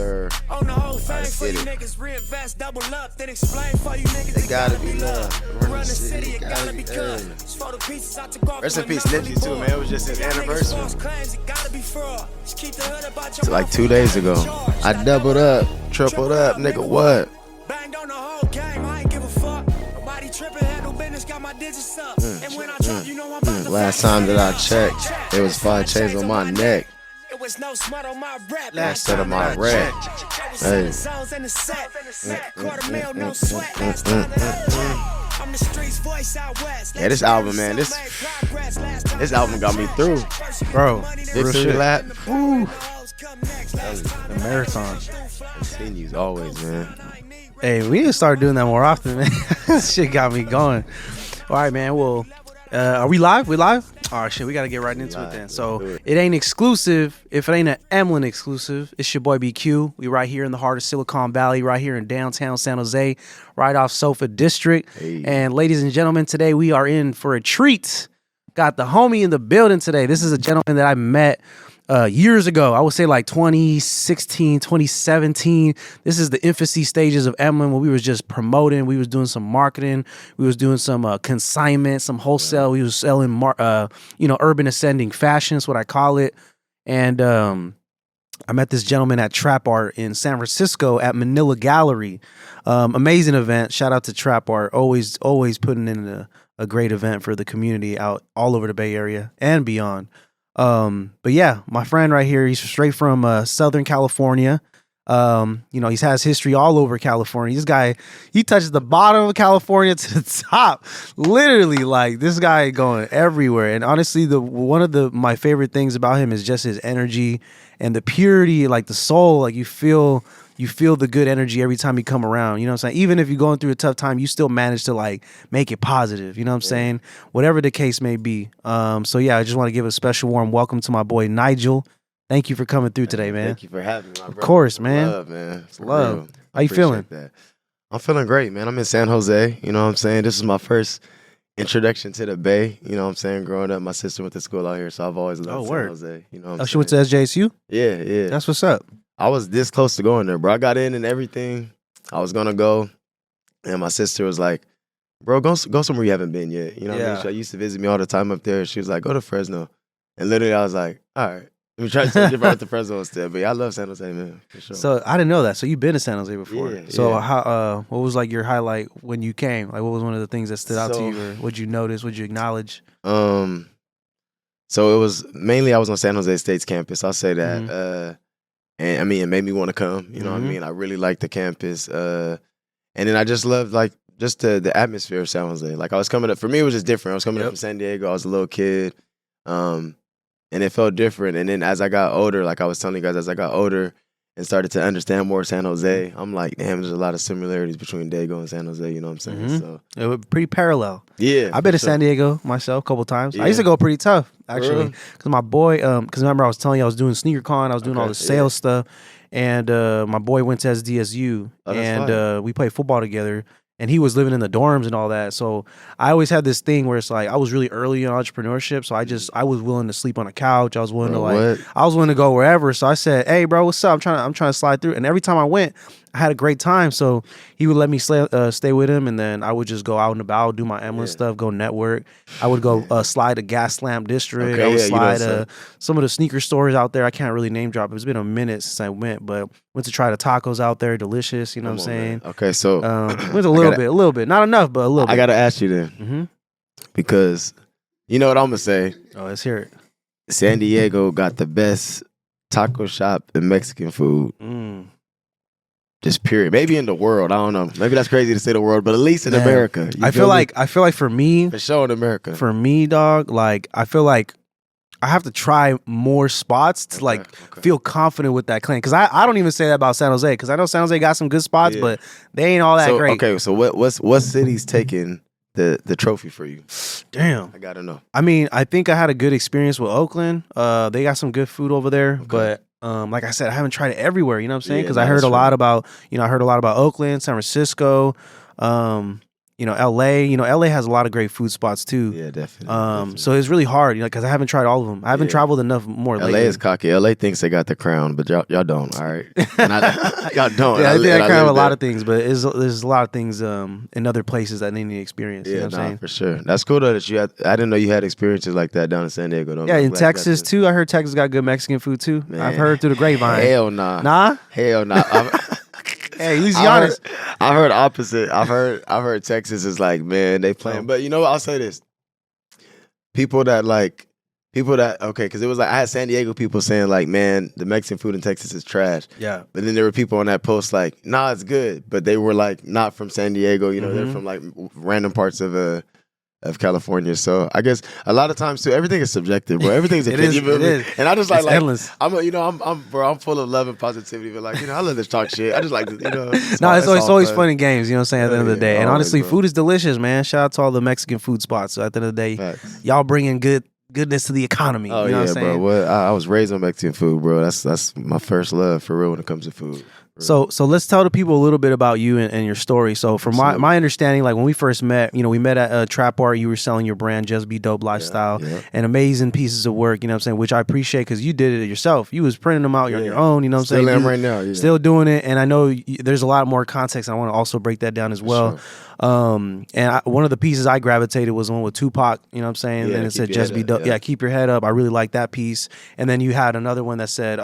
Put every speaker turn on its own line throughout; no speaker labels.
sir.
On the whole thing
Let's
for
get
you
it.
niggas, reinvest, double up, then explain for you niggas.
They gotta be love.
Run the city, it gotta be good. It's for the pieces I took off.
Rest in peace, Nipsey, too, man. It was just his anniversary. It's like 2 days ago. I doubled up, tripled up, nigga, what?
Banged on the whole game, I ain't give a fuck. Nobody tripping, handle business, got my digits up. And when I drop, you know I'm about to
Last time that I checked, it was 5 chains on my neck.
It was no smut on my rap.
Last set of my rap. Hey. Yeah, this album, man, this album got me through.
Bro,
Victory lap. Woo.
The marathon.
Continues always, man.
Hey, we need to start doing that more often, man. This shit got me going. All right, man. Well, are we live? We live? All right, shit. We got to get right into it then. So it ain't exclusive. If it ain't an Emlyn exclusive, it's your boy BQ. We right here in the heart of Silicon Valley, right here in downtown San Jose, right off Sofa District.
Hey.
And ladies and gentlemen, today we are in for a treat. Got the homie in the building today. This is a gentleman that I met years ago. I would say like 2016, 2017. This is the infancy stages of Emlyn when we was just promoting. We was doing some marketing. We was doing some consignment, some wholesale. We was selling, urban ascending fashion is what I call it. And I met this gentleman at Trapxart in San Francisco at Manila Gallery. Amazing event. Shout out to Trapxart. Always putting in a great event for the community out all over the Bay Area and beyond. But yeah, my friend right here, he's straight from Southern California. He has history all over California. This guy, he touches the bottom of California to the top. Literally, like this guy going everywhere. And honestly, one of my favorite things about him is just his energy and the purity, like the soul. Like you feel the good energy every time you come around. You know what I'm saying? Even if you're going through a tough time, you still manage to like make it positive. You know what I'm saying? Whatever the case may be. So yeah, I just want to give a special warm welcome to my boy Nigel. Thank you for coming through today, man.
Thank you for having me, my brother.
Of course, man.
Love, man. It's
love.
real.
How you feeling?
That. I'm feeling great, man. I'm in San Jose. You know what I'm saying? This is my first introduction to the Bay. You know what I'm saying? Growing up, my sister went to school out here, so I've always loved San Jose. You know what I'm saying?
She went to SJSU?
Yeah.
That's what's up.
I was this close to going there, bro. I got in and everything. I was gonna go, and my sister was like, "Bro, go somewhere you haven't been yet." You know what I mean? She used to visit me all the time up there. She was like, "Go to Fresno," and literally I was like, "All right." Let me try to take different to Fresno instead. But yeah, I love San Jose, man, for sure.
So I didn't know that. So you've been to San Jose before.
Yeah,
so
yeah.
What was like your highlight when you came? Like what was one of the things that stood out to you, or what'd you notice? What'd you acknowledge?
So it was mainly I was on San Jose State's campus. I'll say that.
Mm-hmm.
And I mean, it made me want to come. You know what I mean? I really liked the campus. And then I just loved like just the atmosphere of San Jose. Like I was coming up, for me it was just different. I was coming up from San Diego. I was a little kid. And it felt different. And then as I got older, like I was telling you guys, as I got older and started to understand more San Jose, I'm like, damn, there's a lot of similarities between Dago and San Jose, you know what I'm saying?
Mm-hmm.
So
it was pretty parallel.
Yeah.
I've been to San Diego myself a couple times.
Yeah.
I used to go pretty tough, actually. Because my boy, because remember I was telling you I was doing SneakerCon, I was doing all the sales stuff. And my boy went to SDSU, and we played football together. And he was living in the dorms and all that. So I always had this thing where it's like I was really early in entrepreneurship. So I was willing to sleep on a couch. I was willing I was willing to go wherever. So I said, "Hey, bro, what's up? I'm trying to slide through." And every time I went, I had a great time. So he would let me stay with him, and then I would just go out and about, do my Emlyn stuff, go network. I would go slide to Gas Lamp District. I would slide some of the sneaker stores out there. I can't really name drop. It's been a minute since I went, but went to try the tacos out there. Delicious, you know what I'm saying?
Man. Okay, so
went a little bit. Not enough, but a little bit.
I got to ask you then, because you know what I'm going to say.
Oh, let's hear it.
San Diego got the best taco shop and Mexican food. Just period. Maybe in the world. I don't know. Maybe that's crazy to say the world, but at least in America.
I feel like for me,
for sure in America.
For me, dog, like I feel like I have to try more spots to feel confident with that claim. Because I don't even say that about San Jose. Because I know San Jose got some good spots, but they ain't all that great.
Okay, so what city's taking the trophy for you?
Damn,
I gotta know.
I mean, I think I had a good experience with Oakland. They got some good food over there, but like I said, I haven't tried it everywhere. You know what I'm saying? Because I heard a lot about Oakland, San Francisco. LA. LA has a lot of great food spots too.
Yeah, definitely.
So it's really hard, because I haven't tried all of them. I haven't traveled enough more.
LA
lately.
is cocky. LA thinks they got the crown, but y'all don't. All right, y'all don't.
Yeah, I think I crown a lot
there.
of things, but there's a lot of things in other places that they need to experience.
Yeah,
you know what I'm saying?
for sure. That's cool though that you had. I didn't know you had experiences like that down in San Diego. Though.
Yeah, in Texas too. I heard Texas got good Mexican food too.
Man,
I've heard through the grapevine.
Hell nah.
Nah?
Hell nah.
Hey, who's honest?
I heard opposite. I've heard Texas is like, man, they playing. But you know what? I'll say this. People that okay, because it was like I had San Diego people saying like, man, the Mexican food in Texas is trash.
Yeah.
But then there were people on that post like, nah, it's good. But they were like not from San Diego, they're from like random parts of California. So I guess a lot of times too, everything is subjective, bro. Everything's opinion.
It is.
And I just
It's
like
endless.
I'm full of love and positivity, but like, I love to talk shit. I just like to,
It's always fun and games, you know what I'm saying, at the end of the day. And
always,
honestly,
bro.
Food is delicious, man. Shout out to all the Mexican food spots. So at the end of the day,
Facts.
y'all bringing goodness to the economy.
Oh
you know
yeah,
what I'm saying?
bro. What I was raised on Mexican food, bro. That's my first love for real when it comes to food.
So let's tell the people a little bit about you and your story. So from my understanding, like when we first met, we met at Trapxart. You were selling your brand, JustBeDope Lifestyle, and amazing pieces of work, you know what I'm saying, which I appreciate because you did it yourself. You was printing them out on your own, you know what I'm saying?
Still am right now. Yeah.
Still doing it. And I know there's a lot more context. I want to also break that down as well.
Sure.
One of the pieces I gravitated was the one with Tupac, you know what I'm saying?
Yeah,
and it said
keep your head
JustBeDope.
up,
Yeah, keep your head up. I really like that piece. And then you had another one that said,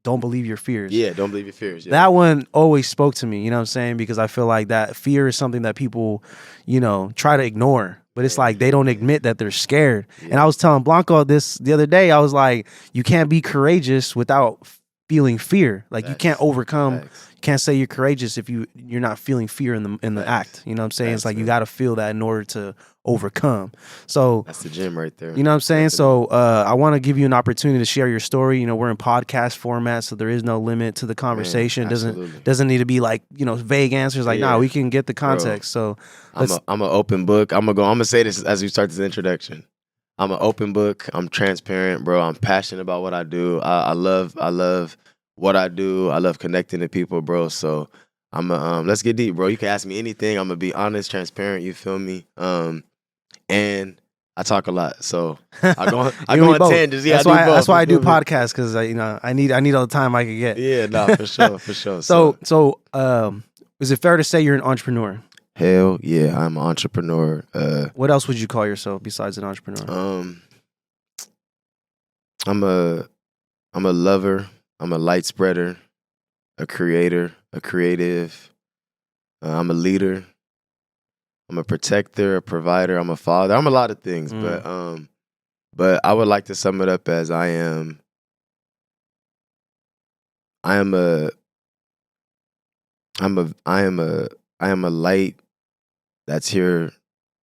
don't believe your fears.
Yeah, don't believe your fears. Yeah.
That one always spoke to me, you know what I'm saying? Because I feel like that fear is something that people, try to ignore. But it's like they don't admit that they're scared. Yeah. And I was telling Blanco this the other day. I was like, you can't be courageous without feeling fear. Like you can't overcome. You can't say you're courageous if you're not feeling fear in the act. You know what I'm saying? It's like you got to feel that in order to overcome. So
that's the gym right there.
You know what I'm saying? So I want to give you an opportunity to share your story. We're in podcast format, so there is no limit to the conversation. Doesn't need to be like vague answers. Like we can get the context. Bro, so
I'm an open book. I'm gonna say this as we start this introduction. I'm an open book. I'm transparent, bro. I'm passionate about what I do. I love what I do. I love connecting to people, bro. So let's get deep, bro. You can ask me anything. I'm gonna be honest, transparent. You feel me? And I talk a lot, so I go on tangents. Yeah,
that's why I do podcasts, because I need all the time I can get.
Yeah, no, for sure.
So is it fair to say you're an entrepreneur?
Hell yeah, I'm an entrepreneur.
What else would you call yourself besides an entrepreneur?
I'm a lover. I'm a light spreader, a creator, a creative. I'm a leader. I'm a protector, a provider. I'm a father. I'm a lot of things, but I would like to sum it up as I am a light that's here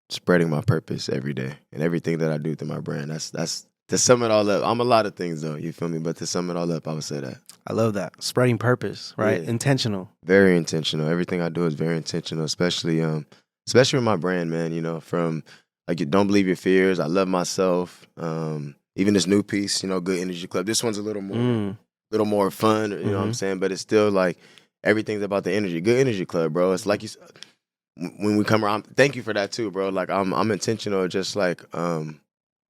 spreading my purpose every day and everything that I do through my brand. That's to sum it all up. I'm a lot of things though, you feel me? But to sum it all up, I would say that.
I love that. Spreading purpose, right? Yeah. Intentional.
Very intentional. Everything I do is very intentional, especially with my brand, man, from like Don't Believe Your Fears. I love myself. Even this new piece, Good Energy Club. This one's a little more fun, you know what I'm saying? But it's still like everything's about the energy. Good Energy Club, bro. It's like when we come around, thank you for that too, bro. Like I'm intentional, just like I'm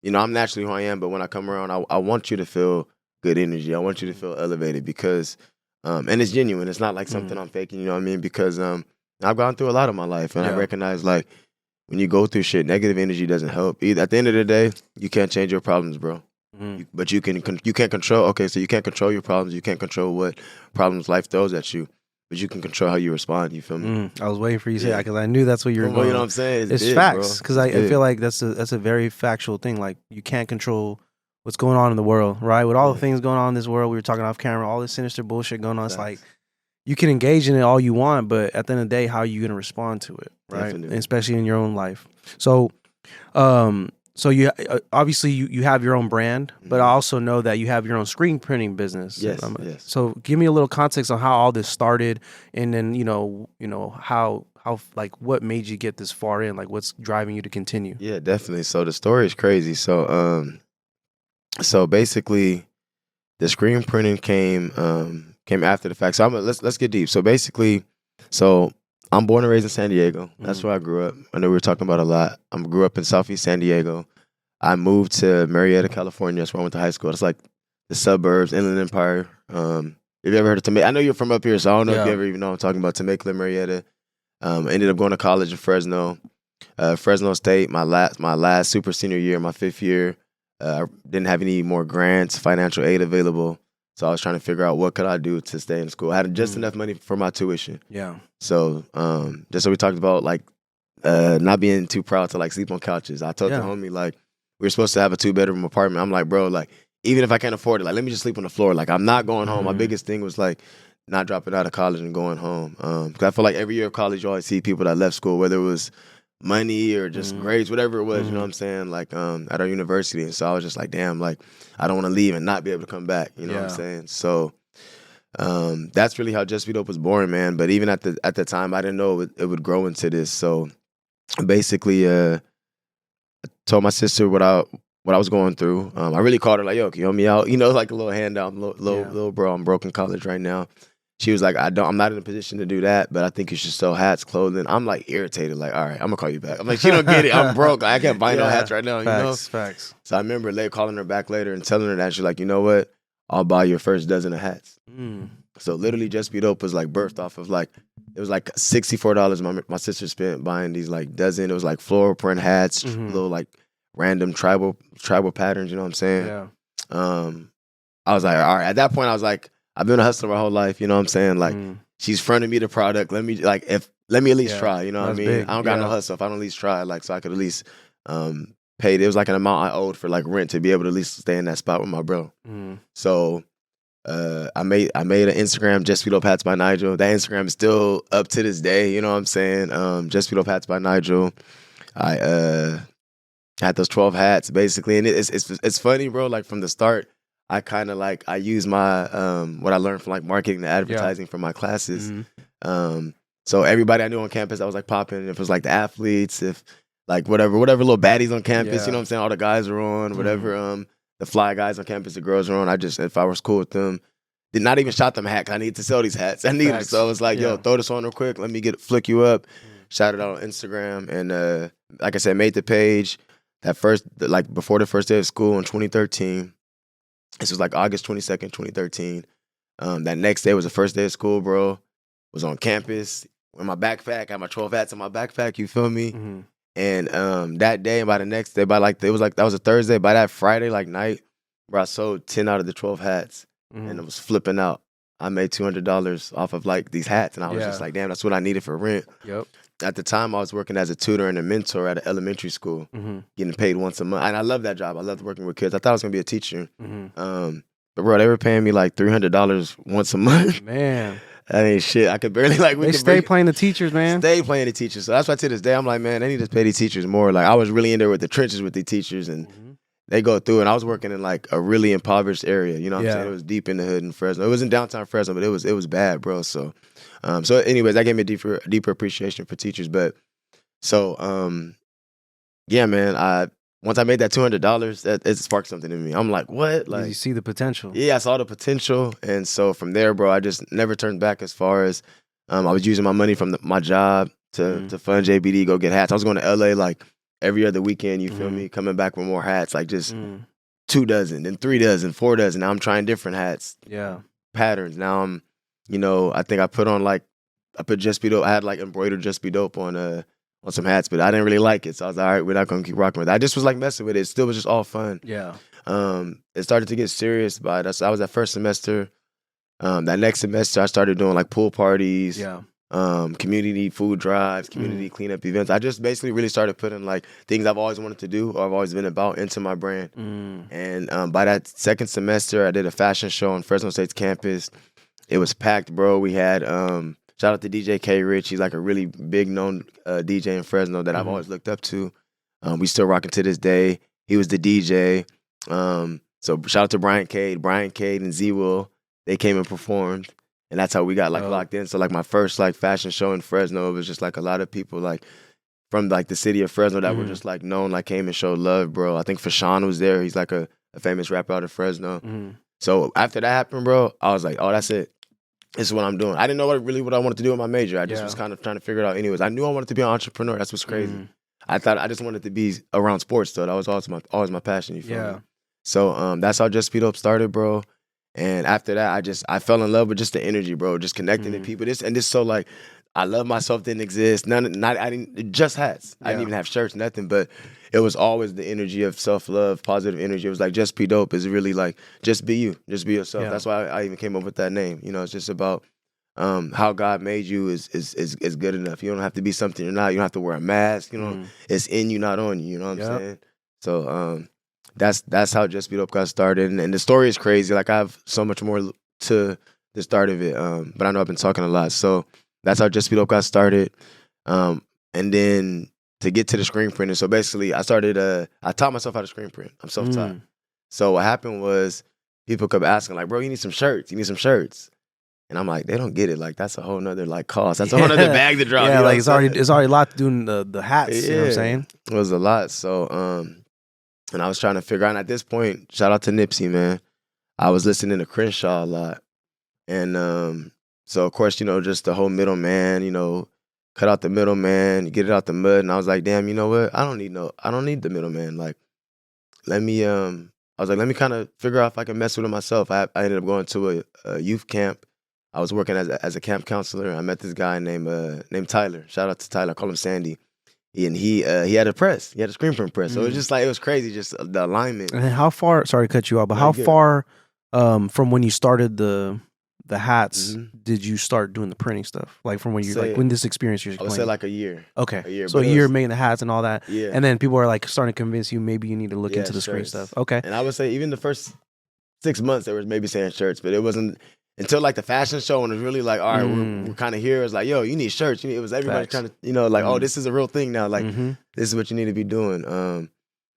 naturally who I am, but when I come around, I want you to feel good energy. I want you to feel elevated because and it's genuine. It's not like something I'm faking, you know what I mean? Because I've gone through a lot of my life, and I recognize like when you go through shit, negative energy doesn't help. At the end of the day, you can't change your problems, bro. But you can't control. Okay, so you can't control your problems. You can't control what problems life throws at you, but you can control how you respond. You feel me?
I was waiting for you to say that because I knew that's what you were going.
You know what I'm saying?
It's
big,
facts, because I feel like that's a very factual thing. Like you can't control what's going on in the world, right? With all the things going on in this world, we were talking off camera, all this sinister bullshit going on. It's like you can engage in it all you want, but at the end of the day, how are you going to respond to it, right? And especially in your own life. So, so you obviously you have your own brand, but I also know that you have your own screen printing business.
Yes.
So give me a little context on how all this started, and then how like what made you get this far in, like what's driving you to continue.
Yeah, definitely. So the story is crazy. So basically, the screen printing came after the fact. So let's get deep. So basically, I'm born and raised in San Diego. That's where I grew up. I know we were talking about a lot. I grew up in Southeast San Diego. I moved to Marietta, California. That's where I went to high school. It's like the suburbs, Inland Empire. Have you ever heard of Temecula? I know you're from up here, so I don't know if you ever even know I'm talking about Temecula, Marietta. Ended up going to college in Fresno. Fresno State, my last super senior year, my 5th year. I didn't have any more grants, financial aid available. So I was trying to figure out what could I do to stay in school. I had just enough money for my tuition.
Yeah.
So just so we talked about like not being too proud to like sleep on couches. I told the homie like we were supposed to have a 2-bedroom apartment. I'm like, bro, like even if I can't afford it, like let me just sleep on the floor. Like I'm not going home. My biggest thing was like not dropping out of college and going home. Because I feel like every year of college you always see people that left school, whether it was money or just grades, whatever it was, you know what I'm saying? Like at our university. And so I was just like, damn, like I don't want to leave and not be able to come back. You know what I'm saying? So that's really how JustBeDope was born, man. But even at the time, I didn't know it would grow into this. So basically, I told my sister what I was going through. I really called her like, yo, can you help me out? You know, like a little handout, little bro, I'm broke in college right now. She was like, I'm not in a position to do that, but I think you should sell hats, clothing. I'm like irritated, like, all right, I'm gonna call you back. I'm like, she don't get it. I'm broke. I can't buy no hats right now.
Facts.
So I remember calling her back later and telling her that. She's like, you know what? I'll buy your first dozen of hats. So literally JustBeDope was like birthed off of like, it was like $64 my sister spent buying these like dozen. It was like floral print hats, little like random tribal patterns, you know what I'm saying?
Yeah.
I was like, all right. At that point, I was like, I've been a hustler my whole life, you know what I'm saying? Like, she's fronting me the product. Let me at least try, you know what I mean? Big. I don't got no hustle if I don't at least try, like, so I could at least pay. It was like an amount I owed for like rent to be able to at least stay in that spot with my bro. So I made an Instagram, JustBeDope Hats by Nigel. That Instagram is still up to this day, you know what I'm saying? JustBeDope Hats by Nigel. I had those 12 hats basically, and it's funny, bro. Like from the start, I kind of like I use my what I learned from like marketing and advertising from my classes. So everybody I knew on campus, I was like popping. If it was like the athletes, if like whatever little baddies on campus, you know what I'm saying? All the guys are on, whatever. The fly guys on campus, the girls are on. If I was cool with them, did not even shot them a hat. 'Cause I need to sell these hats. I need them. So I was like, yo, throw this on real quick. Let me flick you up. Shout it out on Instagram, and like I said, made the page. That first, like before the first day of school in 2013. This was like August 22nd, 2013. That next day was the first day of school, bro. Was on campus with my backpack. I had my 12 hats in my backpack, you feel me? And that day, by the next day, that was a Thursday. By that Friday, like night, bro, I sold 10 out of the 12 hats. And it was flipping out. I made $200 off of like these hats. And I was just like, damn, that's what I needed for rent. At the time, I was working as a tutor and a mentor at an elementary school, getting paid once a month. And I love that job. I loved working with kids. I thought I was going to be a teacher. But, bro, they were paying me like $300 once a month.
Man.
That ain't shit. I could barely like...
They stay playing the teachers, man.
Stay playing the teachers. So that's why to this day, I'm like, man, they need to pay these teachers more. Like, I was really in there with the trenches with the teachers, and they go through. And I was working in like a really impoverished area. You know what I'm saying? It was deep in the hood in Fresno. It wasn't downtown Fresno, but it was bad, bro. So anyways, that gave me a deeper appreciation for teachers. But yeah, man, once I made that $200, it sparked something in me. I'm like, what? Like,
you see the potential.
Yeah, I saw the potential. And so from there, bro, I just never turned back as far as I was using my money from my job to fund JBD, go get hats. I was going to LA like every other weekend, you feel me? Coming back with more hats, like just 2 dozen, then 3 dozen, 4 dozen. Now I'm trying different hats. Patterns. Now I'm, I think I put JustBeDope. I had like embroidered JustBeDope on some hats, but I didn't really like it. So I was like, all right, we're not going to keep rocking with it. I just was like messing with it. It still was just all fun. It started to get serious by that. So I was that first semester. That next semester, I started doing like pool parties, community food drives, community cleanup events. I just basically really started putting like things I've always wanted to do or I've always been about into my brand. And by that second semester, I did a fashion show on Fresno State's campus. It was packed, bro. We had shout out to DJ K Rich. He's like a really big known DJ in Fresno that I've always looked up to. We still rocking to this day. He was the DJ. So shout out to Brian Cade and Z Will. They came and performed, and that's how we got like locked in. So like my first like fashion show in Fresno, it was just like a lot of people like from like the city of Fresno that were just like known, like came and showed love, bro. I think Fashawn was there. He's like a famous rapper out of Fresno. So after that happened, bro, I was like, oh, that's it. this is what I'm doing. I didn't know what I wanted to do in my major. I just was kind of trying to figure it out anyways. I knew I wanted to be an entrepreneur. That's what's crazy. I thought I just wanted to be around sports, though. That was always my passion, you feel me? So that's how JustBeDope started, bro. And after that, I fell in love with just the energy, bro, just connecting to people. This so like, I love myself didn't exist. Just hats. I didn't even have shirts, nothing. But it was always the energy of self-love, positive energy. It was like JustBeDope is really like, just be you, just be yourself. That's why I even came up with that name. You know, it's just about how God made you is good enough. You don't have to be something you're not. You don't have to wear a mask. You know, it's in you, not on you. You know what I'm saying? So that's how JustBeDope got started. And the story is crazy. Like, I have so much more to the start of it. But I know I've been talking a lot. So that's how JustBeDope got started. And then to get to the screen printing. So basically, I taught myself how to screen print. I'm self-taught. So what happened was people kept asking, like, bro, you need some shirts. You need some shirts. And I'm like, they don't get it. Like, that's a whole nother like cost. That's a whole nother bag to drop.
Yeah, like it's already a lot to do in the hats. You know what I'm saying?
It was a lot. So and I was trying to figure out. And at this point, shout out to Nipsey, man. I was listening to Crenshaw a lot. And so of course, you know, just the whole middleman, you know, cut out the middleman, get it out the mud. And I was like, damn, you know what? I don't need the middleman. Like, let me kind of figure out if I can mess with it myself. I ended up going to a youth camp. I was working as a camp counselor. I met this guy named Tyler. Shout out to Tyler. I call him Sandy. And he had a press. He had a screen print press. So it was just like, it was crazy, just the alignment.
And how far, sorry to cut you off, but how far from when you started the hats did you start doing the printing stuff? Like from when you when this experience you're
I would say like a year.
Okay.
A year.
So a year making the hats and all that.
Yeah.
And then people are like starting to convince you maybe you need to look into the screen stuff. Okay.
And I would say even the first 6 months they were maybe saying shirts, but it wasn't until like the fashion show and it was really like, all right, we're kind of here. It's like, yo, you need shirts. It was everybody trying to, you know, like, oh, this is a real thing now. Like, this is what you need to be doing. And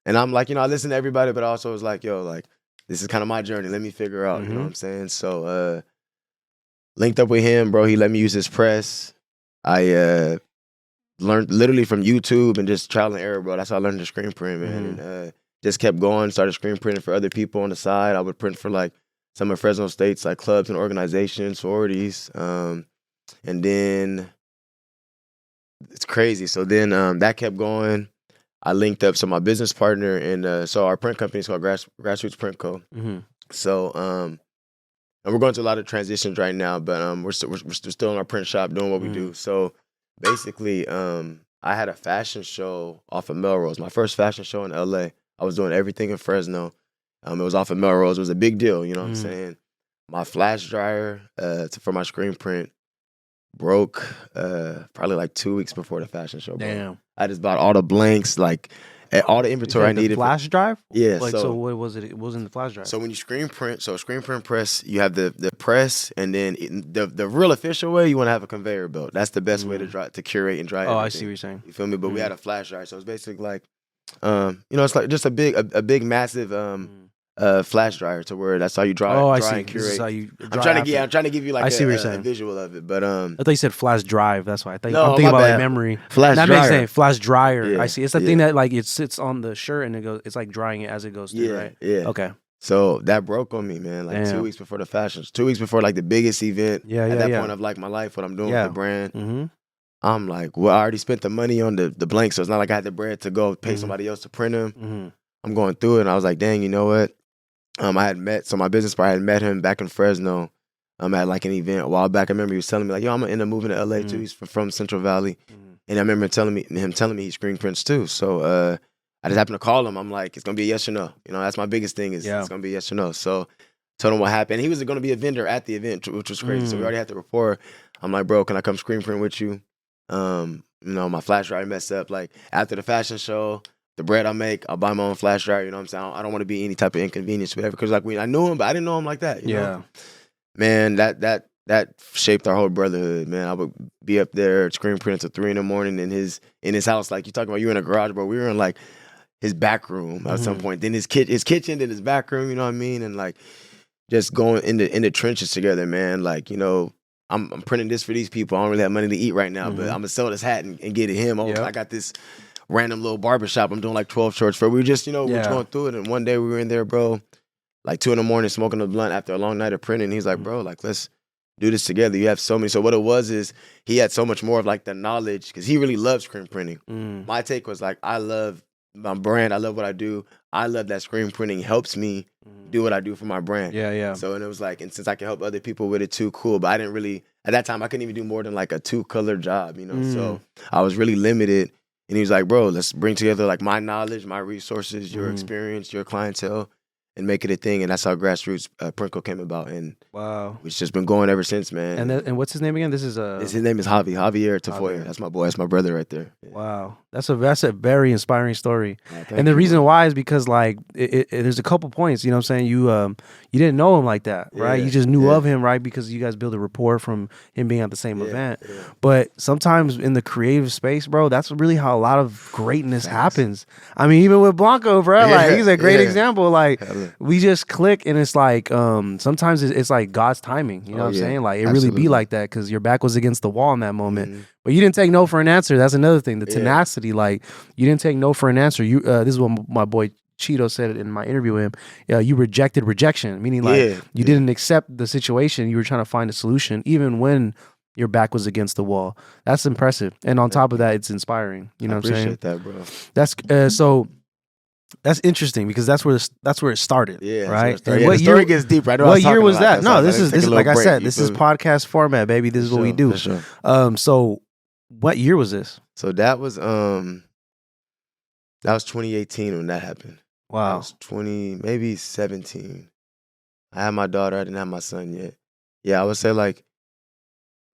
I'm like, you know, I listen to everybody, but I also was like, yo, like, this is kind of my journey. Let me figure out, you know what I'm saying? So linked up with him, bro. He let me use his press. I learned literally from YouTube and just trial and error, bro. That's how I learned to screen print, man. And just kept going, started screen printing for other people on the side. I would print for like some of Fresno State's like clubs and organizations, sororities. And then it's crazy. So then that kept going. I linked up. So my business partner and so our print company is called Grassroot Print Co. So and we're going through a lot of transitions right now, but we're still in our print shop doing what we do. So basically, I had a fashion show off of Melrose. My first fashion show in LA. I was doing everything in Fresno. It was off of Melrose. It was a big deal, you know what I'm saying? My flash dryer for my screen print broke probably like 2 weeks before the fashion show. Bro.
Damn.
I just bought all the blanks, like all the inventory I needed.
Flash drive?
Yeah.
Like, so what was it? It wasn't the flash drive.
So when you screen print, screen print press, you have the press, and then the real official way, you want to have a conveyor belt. That's the best way to curate and dry.
Oh, everything. I see what you're saying.
You feel me? But we had a flash drive, so it's basically like, you know, it's like just a big, massive flash dryer to where that's how you dry.
Oh, I
dry
see.
And curate.
This is how you dry
I'm trying to give you like a visual of it. But
I thought you said flash drive. That's why I'm thinking about
bad.
like memory.
Flash
that
dryer.
Makes sense. Flash dryer.
Yeah.
I see. It's the thing that like it sits on the shirt and it goes. It's like drying it as it goes through. Right.
Yeah.
Okay.
So that broke on me, man. Like 2 weeks before the fashion. 2 weeks before like the biggest event. At that point of like my life, what I'm doing with the brand. I'm like, well, I already spent the money on the blanks, so it's not like I had the bread to go pay somebody else to print them. I'm going through it, and I was like, dang, you know what? I had met, my business partner, I had met him back in Fresno at like an event a while back. I remember he was telling me like, yo, I'm gonna end up moving to LA too. He's from Central Valley. And I remember him telling me he screen prints too. So I just happened to call him. I'm like, it's gonna be a yes or no. You know, that's my biggest thing is it's gonna be a yes or no. So told him what happened. He was gonna be a vendor at the event, which was crazy. So we already had the rapport. I'm like, bro, can I come screen print with you? You know, my flash drive messed up. Like after the fashion show, the bread I make, I'll buy my own flash drive. You know what I'm saying? I don't want to be any type of inconvenience, whatever. Because like I knew him, but I didn't know him like that. You know? Man, that shaped our whole brotherhood. Man, I would be up there screen printing till 3 a.m. in his house. Like you talking about, you in a garage, bro. We were in like his back room at some point. Then his kitchen, then his back room. You know what I mean? And like just going in the trenches together, man. Like, you know, I'm printing this for these people. I don't really have money to eat right now, but I'm gonna sell this hat and get it him. I got this random little barbershop I'm doing like 12 shorts for. We were just, you know, we were going through it. And one day we were in there, bro, like 2 a.m. smoking a blunt after a long night of printing. He's like, bro, like let's do this together. You have so many. So what it was is he had so much more of like the knowledge because he really loves screen printing. My take was like, I love my brand. I love what I do. I love that screen printing helps me do what I do for my brand.
Yeah.
So, and it was like, and since I can help other people with it too, cool. But I didn't really, at that time, I couldn't even do more than like a 2-color job, you know? So I was really limited. And he was like, bro, let's bring together like my knowledge, my resources, your experience, your clientele, and make it a thing. And that's how Grassroots Prinkle came about. And
wow,
it's just been going ever since, man.
And what's his name again? This is
his name is Javier Tafoya. That's my boy. That's my brother right there. Yeah.
Wow, that's a very inspiring story. And the
you,
reason
bro.
why is because like there's a couple points. You know what I'm saying? You didn't know him like that, right?
Yeah,
You just knew of him, right? Because you guys built a rapport from him being at the same event.
Yeah.
But sometimes in the creative space, bro, that's really how a lot of greatness happens. I mean, even with Blanco, bro, like he's a great example. Like we just click, and it's like sometimes it's like God's timing. You know what I'm saying? Like it really be like that because your back was against the wall in that moment. But you didn't take no for an answer. That's another thing. The tenacity, like you didn't take no for an answer. You this is what my boy Cheeto said in my interview with him. You rejected rejection, meaning like you didn't accept the situation. You were trying to find a solution, even when your back was against the wall. That's impressive. And on top of that, it's inspiring. You know what I'm saying?
Appreciate that, bro.
That's so. That's interesting because that's where it started.
Yeah,
right.
And the story gets deep. Right.
What year was that? No, this is like I said. This is podcast format, baby. This is what we do.
Sure.
So what year was this?
So that was 2018 when that happened.
Wow.
I was 20, maybe 17. I had my daughter. I didn't have my son yet. Yeah, I would say like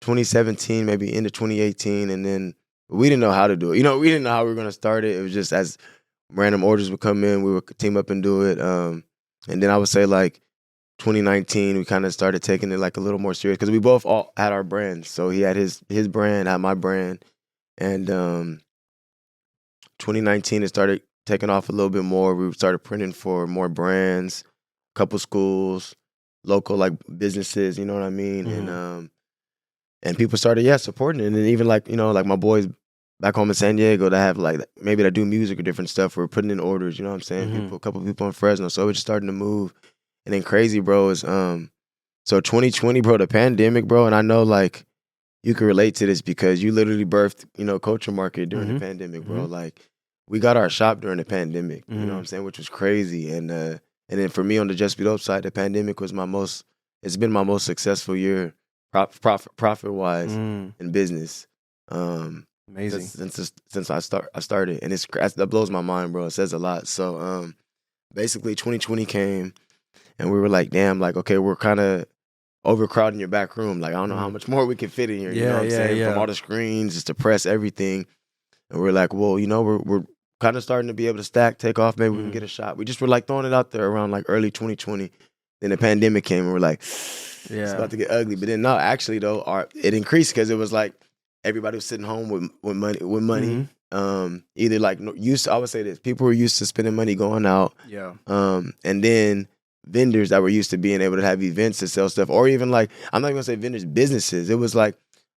2017, maybe into 2018, and then we didn't know how to do it. You know, we didn't know how we were gonna start it. It was just as random orders would come in, we would team up and do it. And then I would say like 2019, we kind of started taking it like a little more serious because we both all had our brands. So he had his brand, I had my brand, and 2019 it started taking off a little bit more. We started printing for more brands, a couple schools, local like businesses. You know what I mean? And people started supporting it, and then even like like my boys back home in San Diego that have like maybe that do music or different stuff. We're putting in orders, you know what I'm saying? A couple people in Fresno. So we're just starting to move. And then crazy, bro, is so 2020, bro, the pandemic, bro, and I know like you can relate to this because you literally birthed, Culture Market during the pandemic, bro. Like we got our shop during the pandemic, you know what I'm saying, which was crazy. And then for me on the JustBeDope side, the pandemic was it's been my most successful year profit wise in business.
Amazing.
Since I started, and that blows my mind, bro. It says a lot. So basically 2020 came, and we were like, damn, like okay, we're kind of overcrowding your back room. Like I don't know how much more we can fit in here. You know what I'm saying? From all the screens, just to press everything, and we're like, well, we're kind of starting to be able to take off. Maybe we can get a shot. We just were like throwing it out there around like early 2020. Then the pandemic came, and we're like, it's about to get ugly. But then no, actually though, it increased because it was like. Everybody was sitting home with money. Either like I would say this: people were used to spending money going out.
Yeah.
And then vendors that were used to being able to have events to sell stuff, or even like I'm not even gonna say vendors, businesses. It was like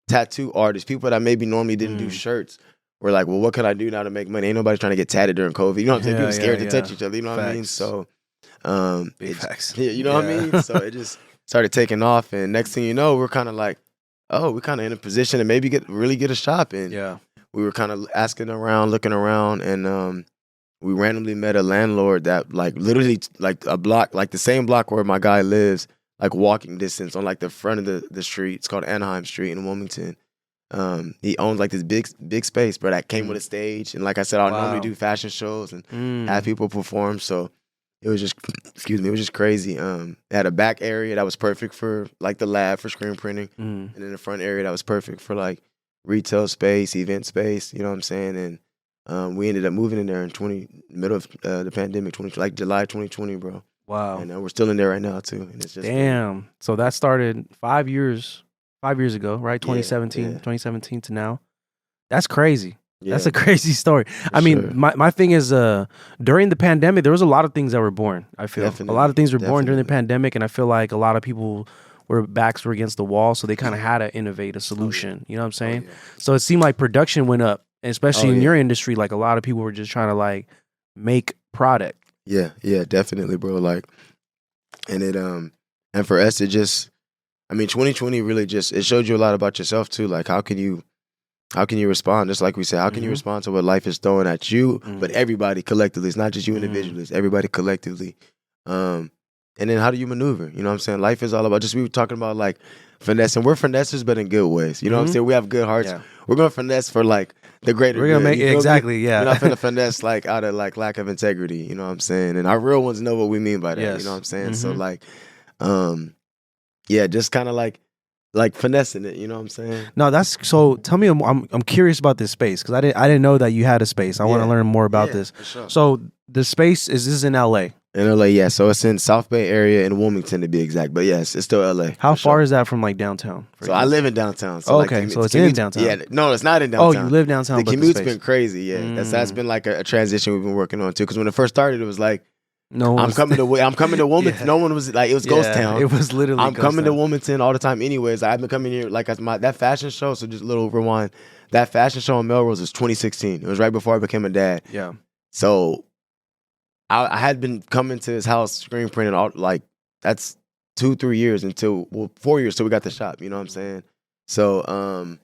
tattoo artists, people that maybe normally didn't do shirts. Were like, well, what can I do now to make money? Ain't nobody trying to get tatted during COVID. You know what I'm saying? People scared to touch each other. You know what I mean? So,
big facts.
You know what I mean? So it just started taking off, and next thing you know, we're kind of like. Oh, we're kind of in a position to maybe really get a shop in.
Yeah.
We were kind of asking around, looking around, and we randomly met a landlord that like literally like a block, like the same block where my guy lives, like walking distance on like the front of the street. It's called Anaheim Street in Wilmington. He owns like this big space, bro, that came with a stage. And like I said, I normally do fashion shows and have people perform. So it was just, it was just crazy. It had a back area that was perfect for like the lab for screen printing. And then the front area that was perfect for like retail space, event space, you know what I'm saying? And we ended up moving in there in middle of the pandemic, like July 2020, bro.
Wow.
And we're still in there right now too. And it's just
damn. So that started 5 years ago, right? 2017 to now. That's crazy. Yeah. That's a crazy story. I mean, my thing is, during the pandemic, there was a lot of things that were born. I feel a lot of things were born during the pandemic, and I feel like a lot of people backs were against the wall, so they kind of had to innovate a solution. You know what I'm saying? So it seemed like production went up, especially in your industry. Like a lot of people were just trying to like make product.
Yeah, definitely, bro. Like, and it and for us, it just I mean, 2020 really just it showed you a lot about yourself too. Like how can you respond? Just like we said, how can you respond to what life is throwing at you? But everybody collectively, it's not just you individually, it's everybody collectively. And then how do you maneuver? You know what I'm saying? Life is all about we were talking about like finesse, and we're finessers, but in good ways. You know what I'm saying? We have good hearts. Yeah. We're gonna finesse for like the greater.
We're gonna make it exactly. Yeah,
we're not gonna finesse like out of like lack of integrity. You know what I'm saying? And our real ones know what we mean by that. Yes. You know what I'm saying? So like, yeah, just kind of like finessing it. You know what I'm saying?
No, that's so. Tell me, I'm curious about this space because I didn't know that you had a space. I want to learn more about this. For sure. So the space is this in LA?
In LA, yeah. So it's in South Bay area in Wilmington to be exact. But yes, it's still LA.
How far is that from like downtown?
So I live in downtown. So
okay, so it's in downtown.
Yeah, no, it's not in downtown.
Oh, you live downtown.
The commute's been crazy. Yeah, that's been like a transition we've been working on too. Because when it first started, it was like, I'm coming to Wilmington. Yeah. No one was like, it was ghost town.
It was literally.
I'm coming to Wilmington all the time. Anyways, I've been coming here like that fashion show. So just a little rewind. That fashion show in Melrose was 2016. It was right before I became a dad.
Yeah.
So I had been coming to his house screen printing all like that's 2-3 years 4 years till we got the shop. You know what I'm saying? So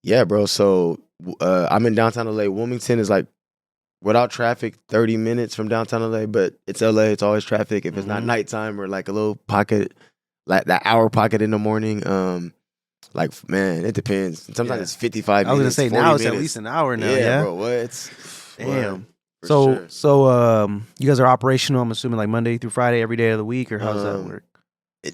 yeah, bro. So I'm in downtown LA. Wilmington is like without traffic 30 minutes from downtown LA, but it's LA. It's always traffic. If it's not nighttime or like a little pocket, like that hour pocket in the morning. Like man, it depends. Sometimes it's 55 minutes.
I was gonna say now it's at least an hour now. Yeah,
bro. What?
Damn. So you guys are operational, I'm assuming, like Monday through Friday, every day of the week, or how does that work?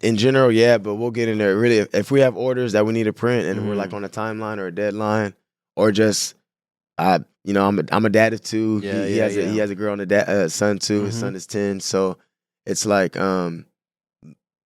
In general, yeah, but we'll get in there. Really, if we have orders that we need to print and we're like on a timeline or a deadline, or just, I'm a dad of 2.
Yeah,
he has a girl and a son too. His son is 10, so it's like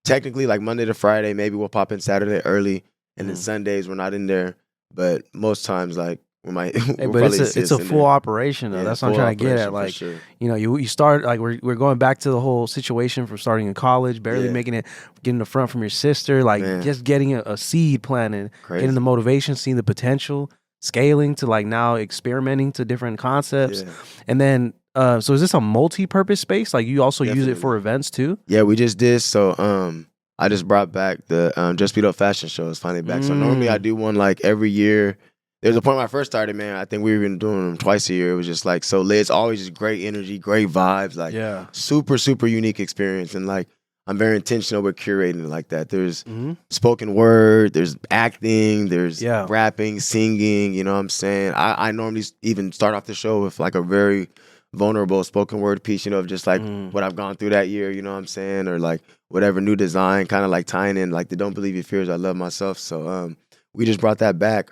technically like Monday to Friday, maybe we'll pop in Saturday early, and then Sundays we're not in there. But most times, like. But
it's a full operation though. Yeah, that's what I'm trying to get at. Like, sure. You start like we're going back to the whole situation from starting in college, barely making it, getting the front from your sister, like just getting a seed planted, getting the motivation, seeing the potential, scaling to like now experimenting to different concepts, and then so is this a multi-purpose space? Like you also use it for events too?
Yeah, we just did. So I just brought back the JustBeDope fashion show. It's finally back. So normally I do one like every year. There's a point when I first started, man. I think we were even doing them twice a year. It was just like so lit. It's always just great energy, great vibes, like super, super unique experience. And like I'm very intentional with curating it like that. There's spoken word, there's acting, there's rapping, singing. You know what I'm saying? I normally even start off the show with like a very vulnerable spoken word piece, of just like what I've gone through that year. You know what I'm saying? Or like whatever new design, kind of like tying in like the Don't Believe Your Fears, I Love Myself. So we just brought that back.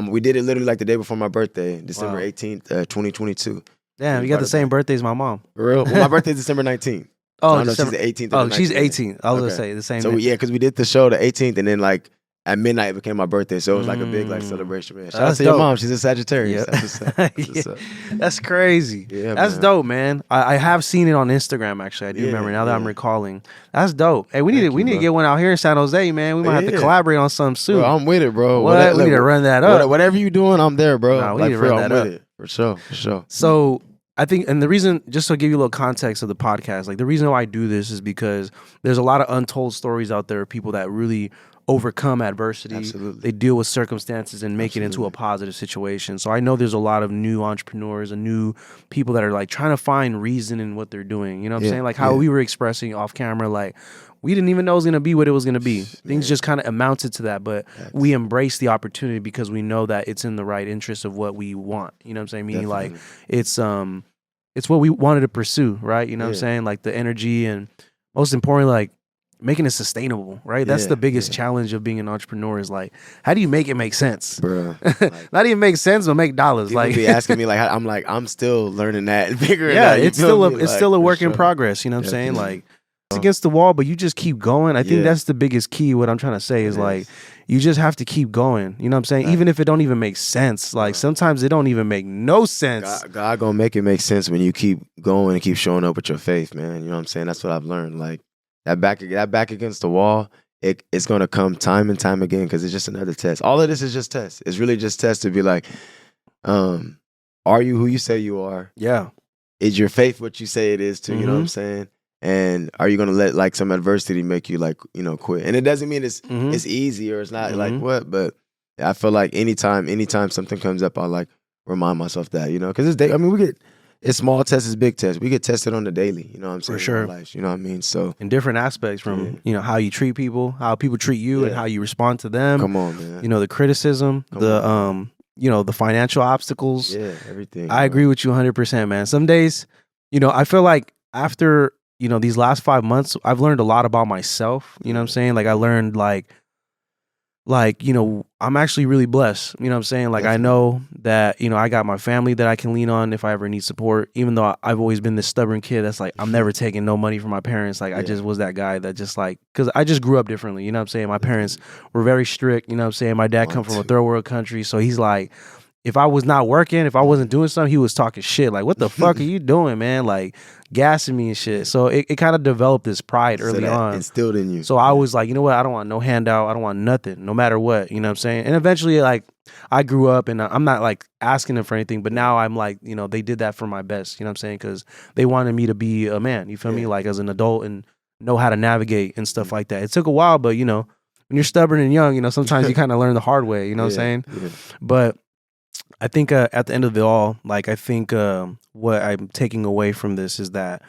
We did it literally like the day before my birthday, December 18th, 2022.
Damn, you got the same birthday as my mom.
For real? Well, my birthday is December 19th.
Oh,
so she's the 18th.
Oh, she's 18th. I was gonna say the same.
So yeah, because we did the show the 18th, and then like at midnight it became my birthday, so it was like a big like celebration, man. Shout out to your mom. She's a Sagittarius.
Yep. That's crazy.
Yeah,
that's dope, man. I have seen it on Instagram actually. I do remember now that I'm recalling. That's dope. Hey, we need to get one out here in San Jose, man. We might have to collaborate on something soon.
Bro, I'm with it, bro.
What? We need to run that up.
Whatever you doing, I'm there, bro.
Nah, we need to run that up.
With it. For sure.
So I think, and the reason, just to give you a little context of the podcast, like the reason why I do this is because there's a lot of untold stories out there of people that really overcome adversity.
Absolutely.
They deal with circumstances and make it into a positive situation. So I know there's a lot of new entrepreneurs and new people that are like trying to find reason in what they're doing. You know what I'm saying? Like how we were expressing off camera, like we didn't even know it was going to be what it was going to be. Things just kind of amounted to that, but we embrace the opportunity because we know that it's in the right interest of what we want. You know what I'm saying? Meaning like it's what we wanted to pursue, right? You know what I'm saying? Like the energy and most importantly, like making it sustainable, right? That's the biggest challenge of being an entrepreneur is like, how do you make it make sense?
Bro.
Like, not even make sense, but make dollars.
People
like
be asking me I'm still learning that and figuring it out.
It's still a work in progress, you know what I'm saying? Like it's against the wall, but you just keep going. I think that's the biggest key. What I'm trying to say is like, you just have to keep going. You know what I'm saying? Even if it don't even make sense. Like sometimes it don't even make no sense.
God gonna make it make sense when you keep going and keep showing up with your faith, man. You know what I'm saying? That's what I've learned. Like that back against the wall, it's gonna come time and time again because it's just another test. All of this is just tests. It's really just tests to be like, are you who you say you are?
Yeah.
Is your faith what you say it is too? You know what I'm saying? And are you gonna let like some adversity make you like, quit? And it doesn't mean it's
Mhm.
it's easy or it's not
Mhm.
like what, but I feel like anytime something comes up, I like remind myself that, because it's small tests, it's big tests. We get tested on the daily, you know what I'm saying?
For sure.
In our lives, you know what I mean? So
In different aspects from, how you treat people, how people treat you, and
Yeah.
how you respond to them.
come on, man.
The criticism,
Come
the financial obstacles.
Yeah, everything.
I agree with you 100%, man. Some days, I feel like after, these last 5 months, I've learned a lot about myself. You know what I'm saying? Like I learned I'm actually really blessed. You know what I'm saying? Like I know that, I got my family that I can lean on if I ever need support, even though I've always been this stubborn kid that's like, I'm never taking no money from my parents. Like I just was that guy that just like, cause I just grew up differently. You know what I'm saying? My parents were very strict. You know what I'm saying? My dad come from a third world country. So he's like, if I was not working, if I wasn't doing something, he was talking shit. Like, what the fuck are you doing, man? Like, gassing me and shit. So it kind of developed this pride early on.
Instilled in you.
So I was like, you know what? I don't want no handout. I don't want nothing, no matter what. You know what I'm saying? And eventually, like, I grew up and I'm not like asking them for anything, but now I'm like, they did that for my best. You know what I'm saying? Because they wanted me to be a man. You feel me? Like, as an adult and know how to navigate and stuff like that. It took a while, but, when you're stubborn and young, sometimes you kind of learn the hard way. You know what I'm saying?
Yeah.
But I think at the end of it all, like I think what I'm taking away from this is that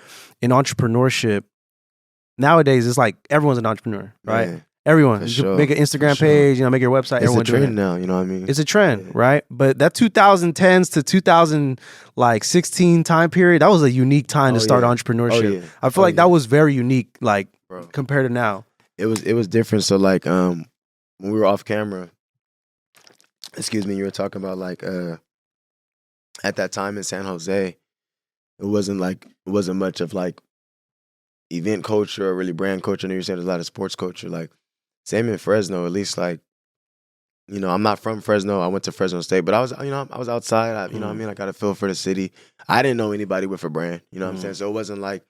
in entrepreneurship, nowadays it's like everyone's an entrepreneur, right?
Yeah,
Everyone. You
sure.
can make an Instagram page, make your website.
It's
everyone
a
doing
trend
it.
now, you know what I mean?
It's a trend, right? But that 2010s to 2016 time period, that was a unique time to start entrepreneurship. I feel like that was very unique, like compared to now.
It was different. So like when we were off camera, excuse me, you were talking about like at that time in San Jose, it wasn't much of like event culture or really brand culture. And you were saying there's a lot of sports culture. Like same in Fresno, at least like, I'm not from Fresno. I went to Fresno State, but I was outside. I I got a feel for the city. I didn't know anybody with a brand, you know what I'm saying? So it wasn't like,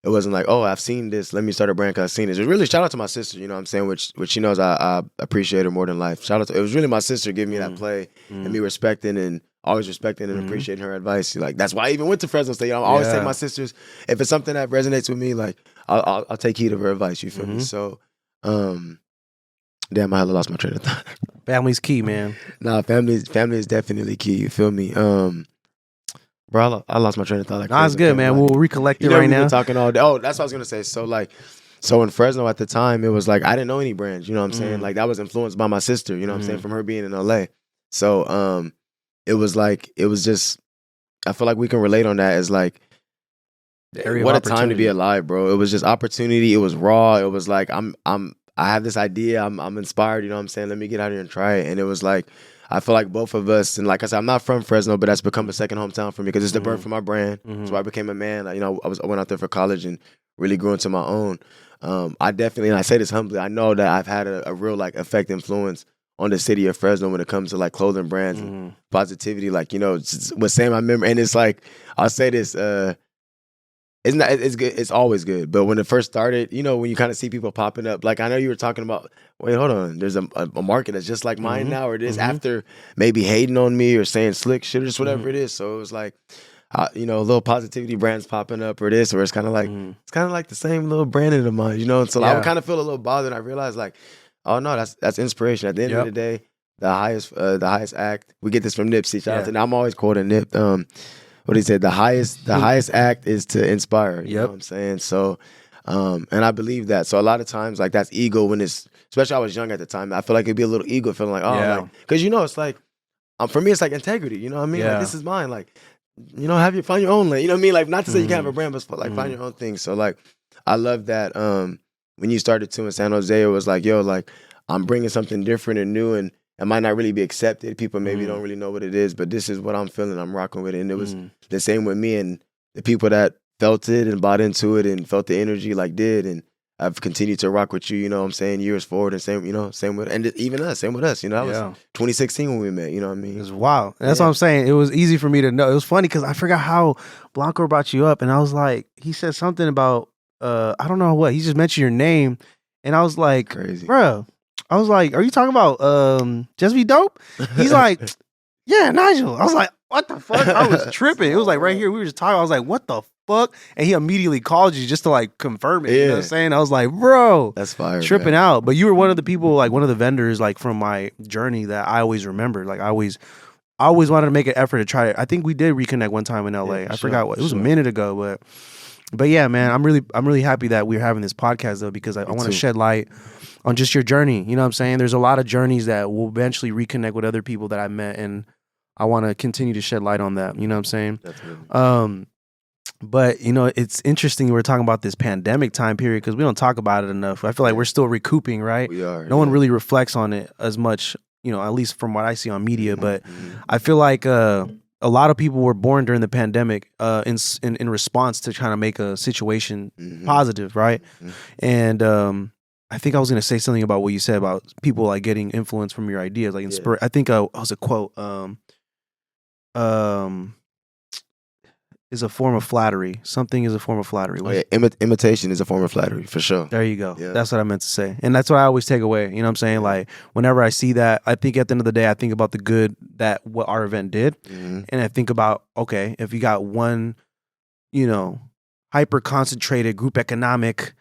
oh, I've seen this. Let me start a brand because I've seen this. It was really shout out to my sister, you know what I'm saying, which she knows I appreciate her more than life. It was really my sister giving me that play and me respecting and always respecting and appreciating her advice. Like that's why I even went to Fresno State. I always take my sisters. If it's something that resonates with me, like I'll take heed of her advice. You feel me? So, damn, I had lost my train of thought.
Family's key, man.
Nah, family is definitely key. You feel me? Bro, I lost my train of thought. Like,
nah, it's good, man. We'll recollect it right now.
Been talking all day. Oh, that's what I was gonna say. So in Fresno at the time, it was like I didn't know any brands. You know what I'm saying? Like that was influenced by my sister. You know what I'm saying? From her being in LA. So it was just. I feel like we can relate on that as like. What a time to be alive, bro. It was just opportunity. It was raw. It was like I have this idea. I'm inspired. You know what I'm saying? Let me get out here and try it. And it was like. I feel like both of us, and like I said, I'm not from Fresno, but that's become a second hometown for me because it's the birth for my brand. So I became a man. I went out there for college and really grew into my own. I definitely, and I say this humbly, I know that I've had a real like effect influence on the city of Fresno when it comes to like clothing brands and positivity. Like, with Sam, I remember, and it's like, I'll say this, it's good. It's always good. But when it first started, when you kind of see people popping up, like I know you were talking about, wait, hold on, there's a market that's just like mine now, or it is after maybe hating on me or saying slick shit or just whatever it is. So it was like, little positivity brands popping up or this, or it's kind of like the same little branding of mine, And so I would kind of feel a little bothered. I realized like, oh no, that's inspiration. At the end of the day, the highest act. We get this from Nipsey. Shout out to. I'm always quoting Nip. What he said, the highest act is to inspire. You know what I'm saying? So, and I believe that. So a lot of times, like that's ego when it's, especially I was young at the time. I feel like it'd be a little ego feeling like, because it's like, for me, it's like integrity. You know what I mean? Like this is mine. Like, find your own lane. You know what I mean? Like not to say you can't have a brand, but like find your own thing. So like, I love that. When you started too in San Jose, it was like, yo, like I'm bringing something different and new and. It might not really be accepted. People maybe don't really know what it is, but this is what I'm feeling. I'm rocking with it. And it was the same with me and the people that felt it and bought into it and felt the energy like did. And I've continued to rock with you, you know what I'm saying, years forward and same with, and even us, same with us. That was 2016 when we met, you know what I mean?
It was wild. And that's what I'm saying. It was easy for me to know. It was funny because I forgot how Blanco brought you up and I was like, he said something about, I don't know what, he just mentioned your name. And I was like,
crazy.
Bro. I was like, are you talking about JustBeDope? He's like, yeah, Nigel. I was like, what the fuck? I was tripping. It was like right here. We were just talking. I was like, what the fuck? And he immediately called you just to like confirm it. You know what I'm
Yeah.
saying? I was like, bro,
That's fire.
tripping
man.
out. But you were one of the people, like one of the vendors, like from my journey that I always remember. Like I always wanted to make an effort to try it. I think we did reconnect one time in LA.
Yeah,
I
sure,
forgot what it was
sure.
a minute ago, but yeah, man, I'm really happy that we're having this podcast though, because I want to
too.
shed light on just your journey. You know what I'm saying? There's a lot of journeys that will eventually reconnect with other people that I met, and I want to continue to shed light on that. You know what I'm saying?
Definitely.
But you know, it's interesting we're talking about this pandemic time period because we don't talk about it enough. I feel like we're still recouping, right?
We are.
No one really reflects on it as much, you know, at least from what I see on media. But
Mhm.
I feel like a lot of people were born during the pandemic in response to trying to make a situation
Mhm.
positive, right?
Mhm.
And I think I was going to say something about what you said about people like getting influence from your ideas, like inspire. I think it was a quote. Is a form of flattery. Something is a form of flattery.
Oh, yeah. Imitation is a form of flattery for sure.
There you go.
Yeah.
That's what I meant to say. And that's what I always take away. You know what I'm saying?
Yeah.
Like whenever I see that, I think at the end of the day, I think about the good that what our event did.
Mhm.
And I think about, okay, if you got one, you know, hyper concentrated group economic,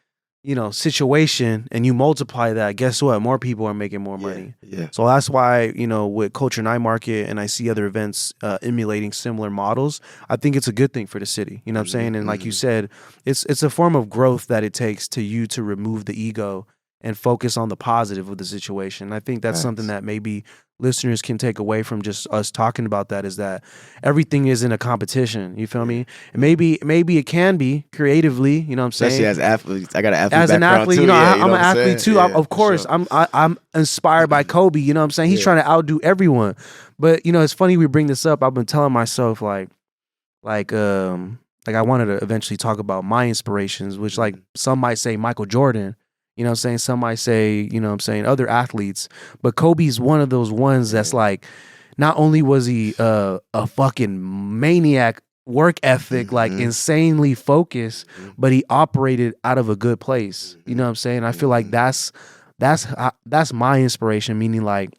you know, situation and you multiply that, guess what? More people are making more money.
Yeah.
So that's why, you know, with Culture Night Market and I see other events emulating similar models, I think it's a good thing for the city. You know what I'm saying? And like you said, it's a form of growth that it takes to you to remove the ego and focus on the positive of the situation. I think that's something that maybe listeners can take away from just us talking about that, is that everything isn't a competition. You feel me? And maybe it can be creatively, you know what I'm saying?
Especially as athletes. I got an athlete
As an
background
athlete,
too.
you know,
Yeah,
I'm an athlete too.
Yeah,
Of course,
for sure.
I'm inspired by Kobe. You know what I'm saying? He's trying to outdo everyone. But you know, it's funny we bring this up. I've been telling myself like I wanted to eventually talk about my inspirations, which like some might say Michael Jordan. You know what I'm saying? Some might say, you know what I'm saying, other athletes. But Kobe's one of those ones that's like, not only was he a fucking maniac, work ethic, like insanely focused, but he operated out of a good place. You know what I'm saying? I feel like that's my inspiration, meaning like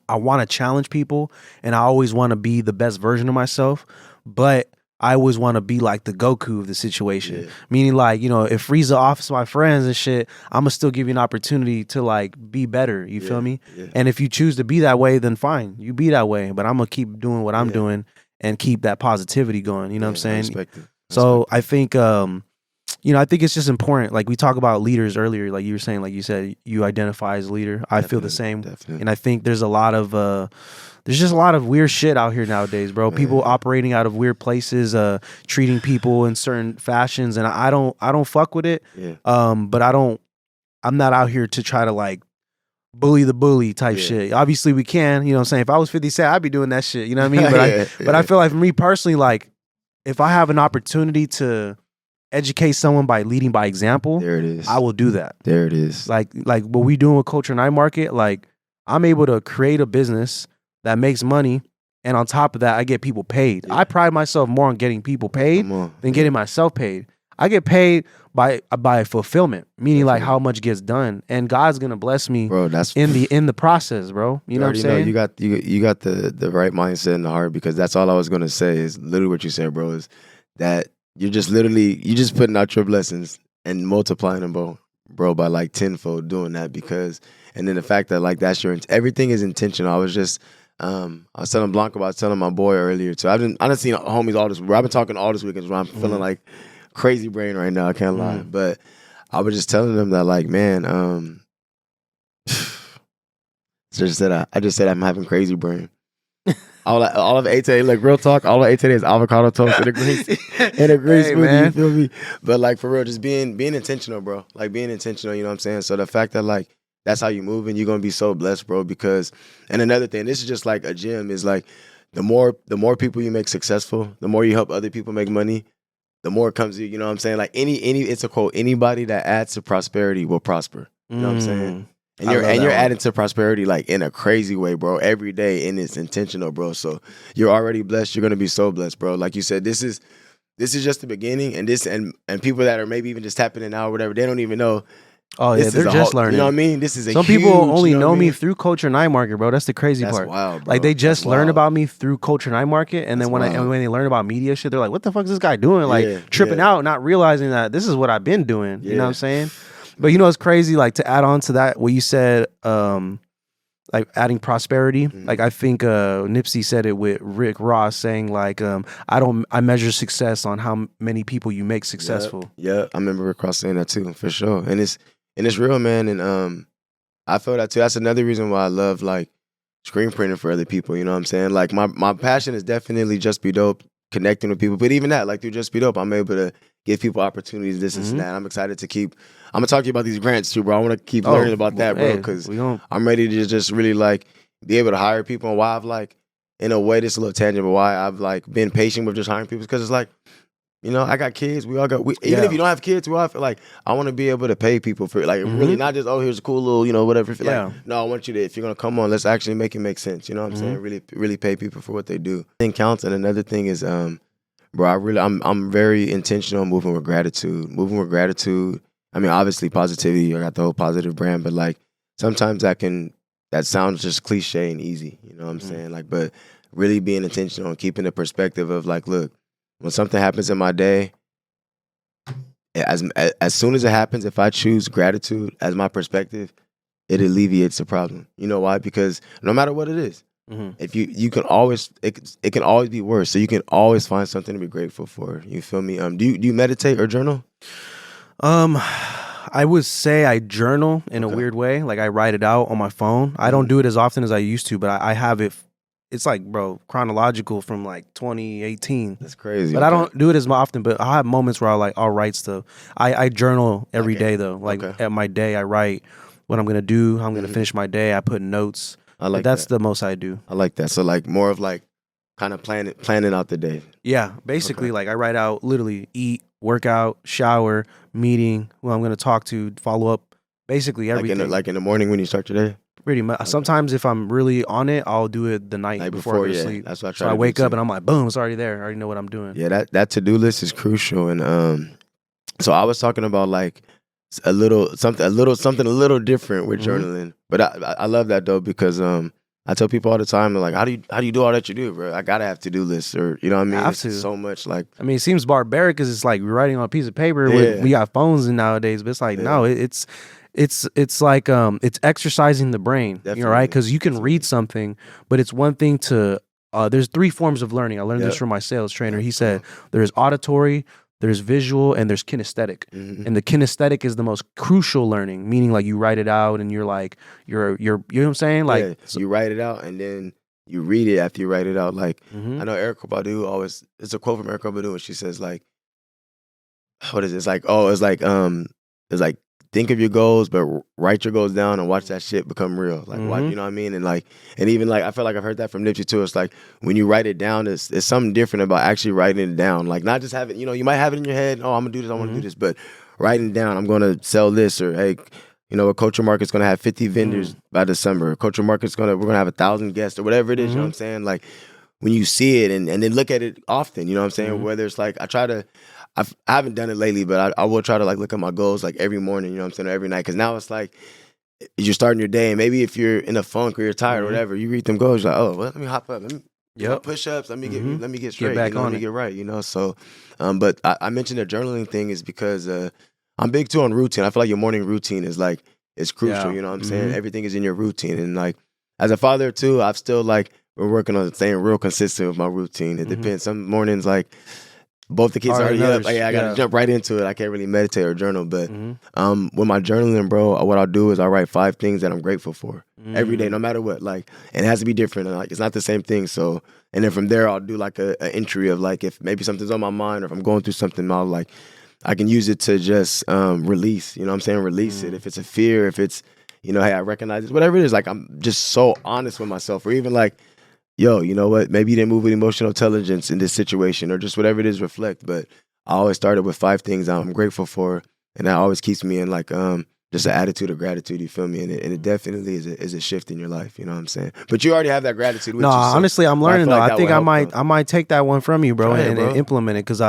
I want to challenge people and I always want to be the best version of myself, but I always want to be like the Goku of the situation. Meaning like, you know, if Frieza offers my friends and shit, I'm going to still give you an opportunity to like be better. You feel me? And if you choose to be that way, then fine, you be that way. But I'm going to keep doing what I'm doing and keep that positivity going. You know what I'm saying?
Respect it.
So I think, you know, I think it's just important. Like we talk about leaders earlier, like you were saying, like you said, you identify as a leader. I feel the same.
Definitely.
And I think there's a lot of, there's just a lot of weird shit out here nowadays, bro. People operating out of weird places, treating people in certain fashions, and I don't fuck with it. But I'm not out here to try to like bully the bully type shit. Obviously we can, you know what I'm saying? If I was 50 Cent, I'd be doing that shit, you know what I mean? But I feel like for me personally, like if I have an opportunity to educate someone by leading by example,
there it is.
I will do that.
There it is.
Like what we doing with Culture Night Market, like I'm able to create a business that makes money, and on top of that, I get people paid. I pride myself more on getting people paid than getting myself paid. I get paid by fulfillment, meaning like how much gets done, and God's gonna bless me,
bro. That's
in the process, bro. You know what I'm saying?
You got the right mindset in the heart, because that's all I was gonna say is literally what you said, bro. Is that you're just putting out your blessings and multiplying them, bro, by like tenfold doing that, because, and then the fact that like that's everything is intentional. I was telling Blanca about telling my boy earlier too. I done seen homies all this. I've been talking all this weekend, where I'm feeling like crazy brain right now. I can't lie, but I was just telling them that like, man, I just said I'm having crazy brain. All of 8 today, like real talk, all of 8 today is avocado toast and a green smoothie, man. You feel me? But like for real, just being intentional, bro. Like being intentional, you know what I'm saying? So the fact that like that's how you move, and you're gonna be so blessed, bro. Because, and another thing, this is just like a gym, is like the more people you make successful, the more you help other people make money, the more it comes to you. You know what I'm saying? Like it's a quote, anybody that adds to prosperity will prosper. You know what I'm saying? And you're adding to prosperity like in a crazy way, bro, every day, and it's intentional, bro. So you're already blessed. You're gonna be so blessed, bro. Like you said, this is just the beginning, and people that are maybe even just tapping in now or whatever, they don't even know
Oh yeah,
This
they're
is a
just
whole,
learning.
You know what I mean? This is a
Some
huge,
people only
you know
know
what I
me
mean?
through Culture Night Market, bro. That's the crazy
That's
part.
wild, bro.
Like they just
That's
learn
wild.
about me through Culture Night Market, and then
That's
when
wild.
they learn about media shit, they're like, "What the fuck is this guy doing?" Like
Yeah,
tripping
yeah.
out, not realizing that this is what I've been doing. You know what I'm
Yeah.
saying? But you know it's crazy. Like to add on to that, what you said, like adding prosperity. Like I think Nipsey said it with Rick Ross saying like, I measure success on how many people you make successful.
Yeah, I remember Rick Ross saying that too, for sure. And it's real, man. And I feel that too. That's another reason why I love like screen printing for other people. You know what I'm saying? Like my passion is definitely JustBeDope, connecting with people. But even that, like through JustBeDope, I'm able to give people opportunities, this and that. I'm excited to keep. I'm gonna talk to you about these grants too, bro. I want to keep learning about that, bro, because I'm ready to just really like be able to hire people. And why I've like, in a way, this is a little tangible. Why I've like been patient with just hiring people, because it's like, you know, I got kids. We all got. Even if you don't have kids, we all feel like I want to be able to pay people for like really not just here's a cool little whatever. Like no, I want you to, if you're gonna come on, let's actually make it make sense. You know what I'm saying? Really pay people for what they do. Thing counts. And another thing is bro, I'm very intentional moving with gratitude. Moving with gratitude. I mean, obviously positivity. I got the whole positive brand, but like sometimes that sounds just cliche and easy. You know what I'm saying? Like, but really being intentional and keeping the perspective of like, look, when something happens in my day, as soon as it happens, if I choose gratitude as my perspective, it alleviates the problem. You know why? Because no matter what it is, if you can always, it can always be worse. So you can always find something to be grateful for. You feel me? Do you meditate or journal?
I would say I journal in a weird way. Like I write it out on my phone. I don't do it as often as I used to, but I have it. It's like, bro, chronological from like 2018.
That's crazy.
But I don't do it as often, but I have moments where I'll write stuff. I journal every day though. Like at my day, I write what I'm going to do, how I'm going to finish my day. I put notes. I like that's the most I do.
I like that. So like more of like kind of planning out the day.
Yeah, basically like I write out literally eat, workout, shower, meeting, who I'm going to talk to, follow up, basically everything.
Like in the morning when you start your day?
Pretty much. Okay. Sometimes if I'm really on it, I'll do it the night before I go to sleep.
That's what I try.
So I wake up and I'm like, boom, it's already there. I already know what I'm doing.
Yeah, that to-do list is crucial. And so I was talking about like something a little different with journaling. But I love that though, because I tell people all the time, they're like, how do you do all that you do, bro? I gotta have to-do lists, or you know what I mean?
I have to.
So much like,
I mean, it seems barbaric because it's like we're writing on a piece of paper. We got phones nowadays, but it's like no, it's like it's exercising the brain. Definitely. You know, right? Because you can read something, but it's one thing to. There's 3 forms of learning. I learned this from my sales trainer. He said there's auditory, there's visual, and there's kinesthetic. And the kinesthetic is the most crucial learning, meaning like you write it out and you're like you know what I'm saying? Like
so you write it out and then you read it after you write it out. Like I know Erykah Badu always. It's a quote from Erykah Badu, and she says like, what is it? It's like think of your goals, but write your goals down and watch that shit become real. Like, watch, you know what I mean? And even like, I feel like I've heard that from Nipsey too. It's like when you write it down, it's something different about actually writing it down. Like not just having, you might have it in your head. Oh, I'm gonna do this. I want to do this. But writing it down, I'm gonna sell this, or hey, a Culture Market's gonna have 50 vendors by December. Culture Market's we're gonna have 1,000 guests or whatever it is. You know what I'm saying? Like when you see it and then look at it often. You know what I'm saying? Whether it's like I haven't done it lately, but I will try to like look at my goals like every morning, you know what I'm saying, or every night. Because now it's like you're starting your day, and maybe if you're in a funk or you're tired or whatever, you read them goals, you're like, oh, well, let me hop up, let me push ups, let me get straight,
get back on
let me get right, So, but I mentioned the journaling thing is because I'm big too on routine. I feel like your morning routine is like it's crucial. You know what I'm saying? Everything is in your routine, and like as a father too, I've still like we're working on staying real consistent with my routine. It depends. Some mornings like. Both the kids are already up. I gotta jump right into it. I can't really meditate or journal. But with my journaling, bro, what I'll do is I'll write 5 things that I'm grateful for every day, no matter what. Like, and it has to be different. Like, it's not the same thing. So, and then from there, I'll do like a entry of like if maybe something's on my mind or if I'm going through something, I can use it to just release. You know what I'm saying? Release it. If it's a fear, if it's hey, I recognize it, whatever it is. Like, I'm just so honest with myself, or even like. Yo, you know what? Maybe you didn't move with emotional intelligence in this situation, or just whatever it is, reflect. But I always started with 5 things I'm grateful for, and that always keeps me in like just an attitude of gratitude. You feel me? And it definitely is a shift in your life. You know what I'm saying? But you already have that gratitude with you. So
honestly, I'm learning though. I think I might take that one from you, bro, and implement it because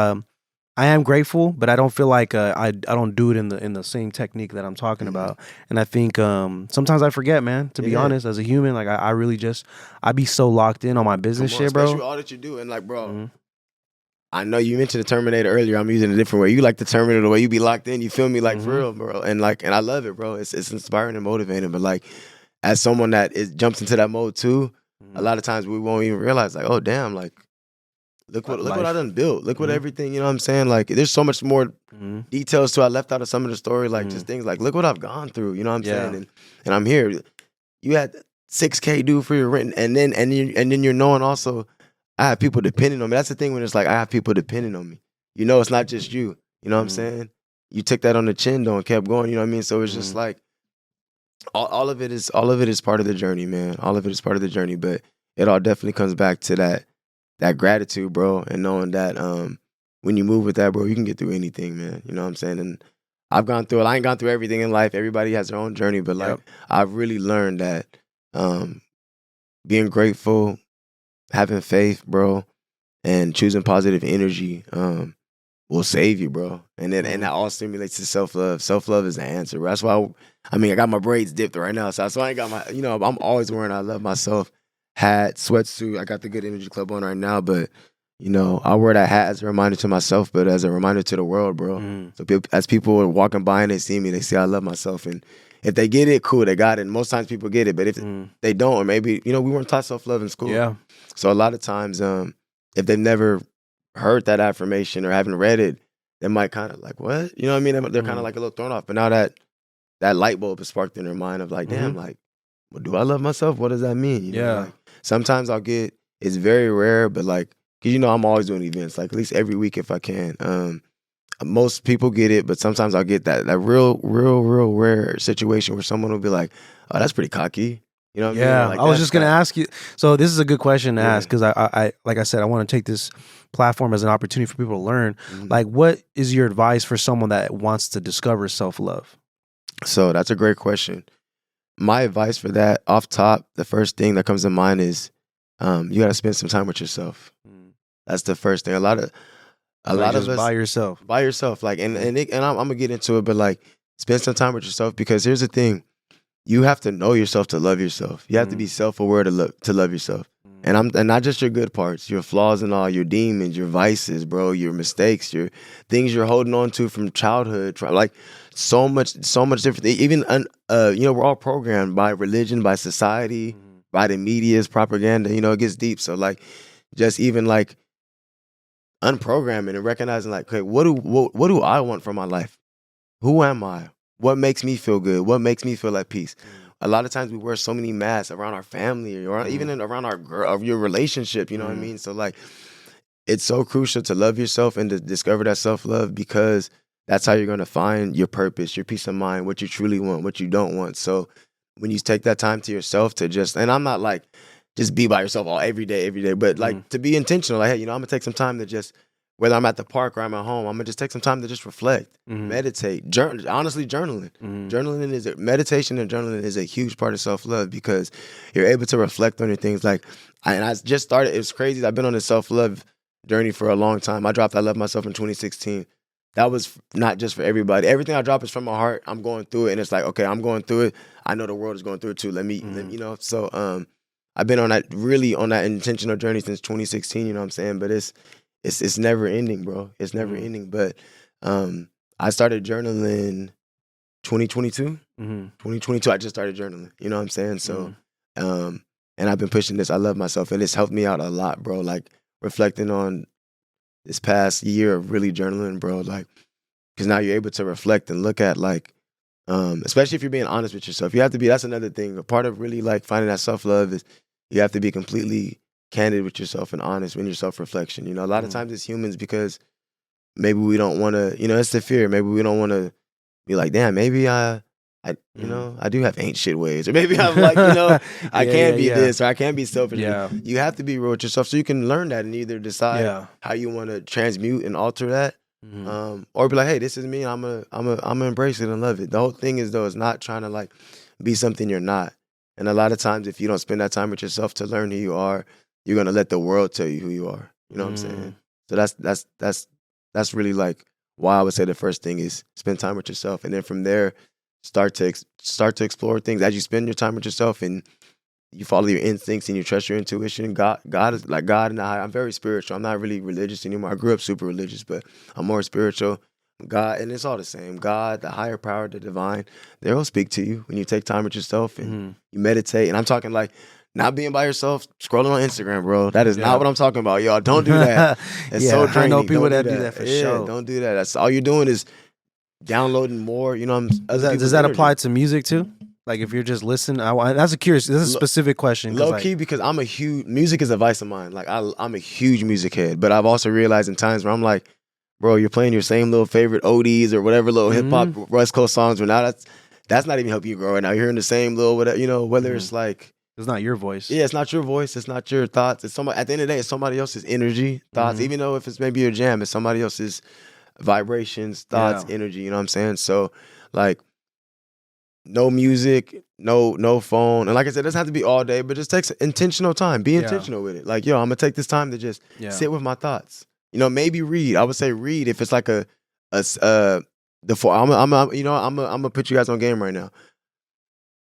I am grateful, but I don't feel like I don't do it in the same technique that I'm talking about. And I think sometimes I forget, man. To be honest, as a human, like I really just I be so locked in on my business shit, bro.
Especially all that you do, and like, bro. I know you mentioned the Terminator earlier. I'm using a different way. You like the Terminator the way you be locked in. You feel me, like for real, bro. And like, and I love it, bro. It's inspiring and motivating. But like, as someone that jumps into that mode too, a lot of times we won't even realize, like, oh damn, like. Look what I done built. Look what everything, you know what I'm saying? Like, there's so much more details to I left out of some of the story, like just things like, look what I've gone through, you know what I'm saying? And I'm here. You had $6K due for your rent, and then you're knowing also, I have people depending on me. That's the thing when it's like, I have people depending on me. You know, it's not just you. You know what I'm saying? You took that on the chin though and kept going, you know what I mean? So it's just like, all of it is part of the journey, man. All of it is part of the journey, but it all definitely comes back to that gratitude, bro, and knowing that when you move with that, bro, you can get through anything, man. You know what I'm saying? And I've gone through it. I ain't gone through everything in life. Everybody has their own journey, but like I've really learned that being grateful, having faith, bro, and choosing positive energy will save you, bro. And that all stimulates to self-love. Self-love is the answer, bro. That's why I got my braids dipped right now. So I ain't got my, I'm always wearing I love myself hat, sweatsuit. I got the Good Energy Club on right now, but I wear that hat as a reminder to myself, but as a reminder to the world, bro. So as people are walking by and they see me, they see I love myself, and if they get it, cool, they got it. And most times people get it, but if they don't, or maybe we weren't taught self-love in school. Yeah. So a lot of times, if they've never heard that affirmation or haven't read it, they might kind of like, what? You know what I mean? They're kind of like a little thrown off. But now that light bulb is sparked in their mind of like, damn, like, well, do I love myself? What does that mean? Like, sometimes it's very rare, but like, because I'm always doing events, like at least every week if I can. Most people get it, but sometimes I'll get that real rare situation where someone will be like, oh, that's pretty cocky. You know what I mean? Like,
I was just going to ask you. So this is a good question to ask because I like I said, I want to take this platform as an opportunity for people to learn. Like, what is your advice for someone that wants to discover self-love?
So that's a great question. My advice for that, off top, the first thing that comes to mind is you got to spend some time with yourself. That's the first thing. A lot of us
by yourself,
like, and I'm gonna get into it, but like, spend some time with yourself, because here's the thing: you have to know yourself to love yourself. You have to be self-aware to love yourself, and not just your good parts, your flaws and all, your demons, your vices, bro, your mistakes, your things you're holding on to from childhood, like so much different. Even we're all programmed by religion, by society, by the media's propaganda. It gets deep. So like, just even like unprogramming and recognizing like, okay, what do I want from my life? Who am I? What makes me feel good? What makes me feel at peace? A lot of times we wear so many masks around our family or even around your relationship. You know what I mean? So like, it's so crucial to love yourself and to discover that self-love, because that's how you're going to find your purpose, your peace of mind, what you truly want, what you don't want. So when you take that time to yourself to just, and I'm not like, just be by yourself every day, but like to be intentional. Like, hey, I'm gonna take some time to just, whether I'm at the park or I'm at home, I'm gonna just take some time to just reflect, meditate, honestly, journaling. Meditation and journaling is a huge part of self-love, because you're able to reflect on your things. Like, I just started. It's crazy. I've been on this self-love journey for a long time. I dropped I Love Myself in 2016. That was not just for everybody. Everything I drop is from my heart. I'm going through it, and it's like, okay, I'm going through it. I know the world is going through it too. Let me. So I've been on that intentional journey since 2016, you know what I'm saying? But it's never ending, bro. It's never ending. But I started journaling 2022. 2022, I just started journaling, you know what I'm saying? So, and I've been pushing this I Love Myself, and it's helped me out a lot, bro. Like, reflecting on this past year of really journaling, bro. Like, because now you're able to reflect and look at, like, especially if you're being honest with yourself. You have to be, that's another thing. A part of really like finding that self-love is you have to be completely candid with yourself and honest in your self-reflection. A lot of times as humans, because maybe we don't want to, it's the fear. Maybe we don't want to be like, damn, maybe I do have ain't shit ways, or maybe I'm like, I can't be this, or I can't be selfish. Yeah. You have to be real with yourself so you can learn that and either decide how you want to transmute and alter that. Or be like, hey, this is me. I'm gonna embrace it and love it. The whole thing is, though, is not trying to like be something you're not. And a lot of times, if you don't spend that time with yourself to learn who you are, you're gonna let the world tell you who you are. You know what I'm saying? So that's that's really like why I would say the first thing is spend time with yourself, and then from there start to explore things as you spend your time with yourself and you follow your instincts and you trust your intuition. God is like God and I'm very spiritual. I'm not really religious anymore. I grew up super religious, but I'm more spiritual. God, and it's all the same. God, the higher power, the divine, they'll speak to you when you take time with yourself and you meditate. And I'm talking like not being by yourself, scrolling on Instagram, bro. That is not what I'm talking about, y'all. Don't do that. It's so draining.
I know people
Don't
that do that for sure.
Don't do that. That's all you're doing is downloading more. You know,
does that apply to music too? Like if you're just listening, that's this is a specific question.
Low key, because I'm a huge, music is a vice of mine. Like I'm a huge music head, but I've also realized in times where I'm like, bro, you're playing your same little favorite oldies or whatever little hip hop West Coast songs, but now that's not even helping you grow right now. You're hearing the same little whatever, you know, whether it's like,
it's not your voice.
Yeah, it's not your voice. It's not your thoughts. It's somebody. At the end of the day, it's somebody else's energy, thoughts. Even though if it's maybe your jam, it's somebody else's vibrations, thoughts, energy. You know what I'm saying? So like, no music, no phone, and like I said, it doesn't have to be all day, but just takes intentional time. Be intentional with it. Like, yo, I'm gonna take this time to just sit with my thoughts. You know, maybe read. I would say read if it's like I'm gonna put you guys on game right now.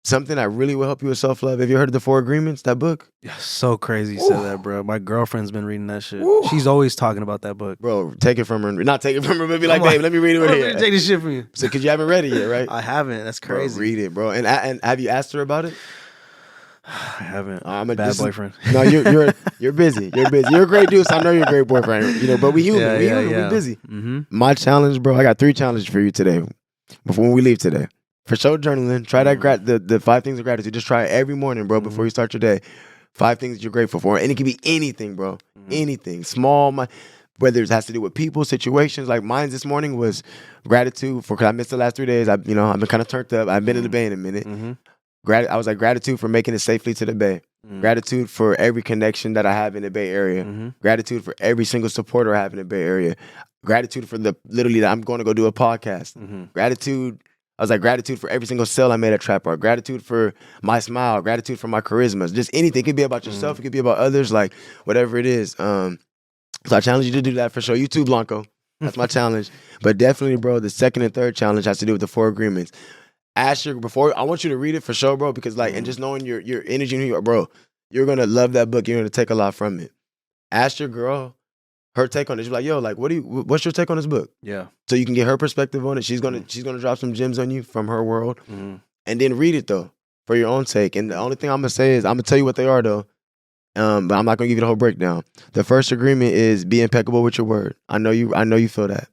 Something that really will help you with self-love. Have you heard of the 4 Agreements, that book?
Yeah, so crazy you said that, bro. My girlfriend's been reading that shit. Ooh. She's always talking about that book.
Bro, take it from her. Not take it from her, but be like, babe, let me read it with you.
Take this shit from you.
So, because you haven't read it yet, right?
I haven't. That's crazy.
Bro, read it, bro. And have you asked her about it?
I haven't. I'm a bad boyfriend.
No, you're busy. You're busy. You're a great dude, so I know you're a great boyfriend. You know, but we human. We busy. My challenge, bro, I got 3 challenges for you today before we leave today. For sure, journaling. Try that the 5 things of gratitude. Just try it every morning, bro, before you start your day. 5 things you're grateful for. And it can be anything, bro. Anything. Small, whether it has to do with people, situations. Like mine this morning was gratitude because I missed the last 3 days. I've been kind of turned up. I've been in the Bay in a minute. I was like, gratitude for making it safely to the Bay. Gratitude for every connection that I have in the Bay Area. Gratitude for every single supporter I have in the Bay Area. Gratitude for literally that I'm going to go do a podcast. Gratitude. I was like, gratitude for every single sale I made at Trapxart. Gratitude for my smile. Gratitude for my charisma. Just anything. It could be about yourself. It could be about others. Like, whatever it is. So I challenge you to do that for sure. You too, Blanco. That's my challenge. But definitely, bro, the second and third challenge has to do with the 4 Agreements. I want you to read it for sure, bro, because like, and just knowing your energy and who you are, bro, you're going to love that book. You're going to take a lot from it. Ask your girl her take on it. She's like, yo, like, what's your take on this book? Yeah. So you can get her perspective on it. She's gonna drop some gems on you from her world, and then read it though for your own take. And the only thing I'm gonna say is I'm gonna tell you what they are though, but I'm not gonna give you the whole breakdown. The first agreement is be impeccable with your word. I know you feel that.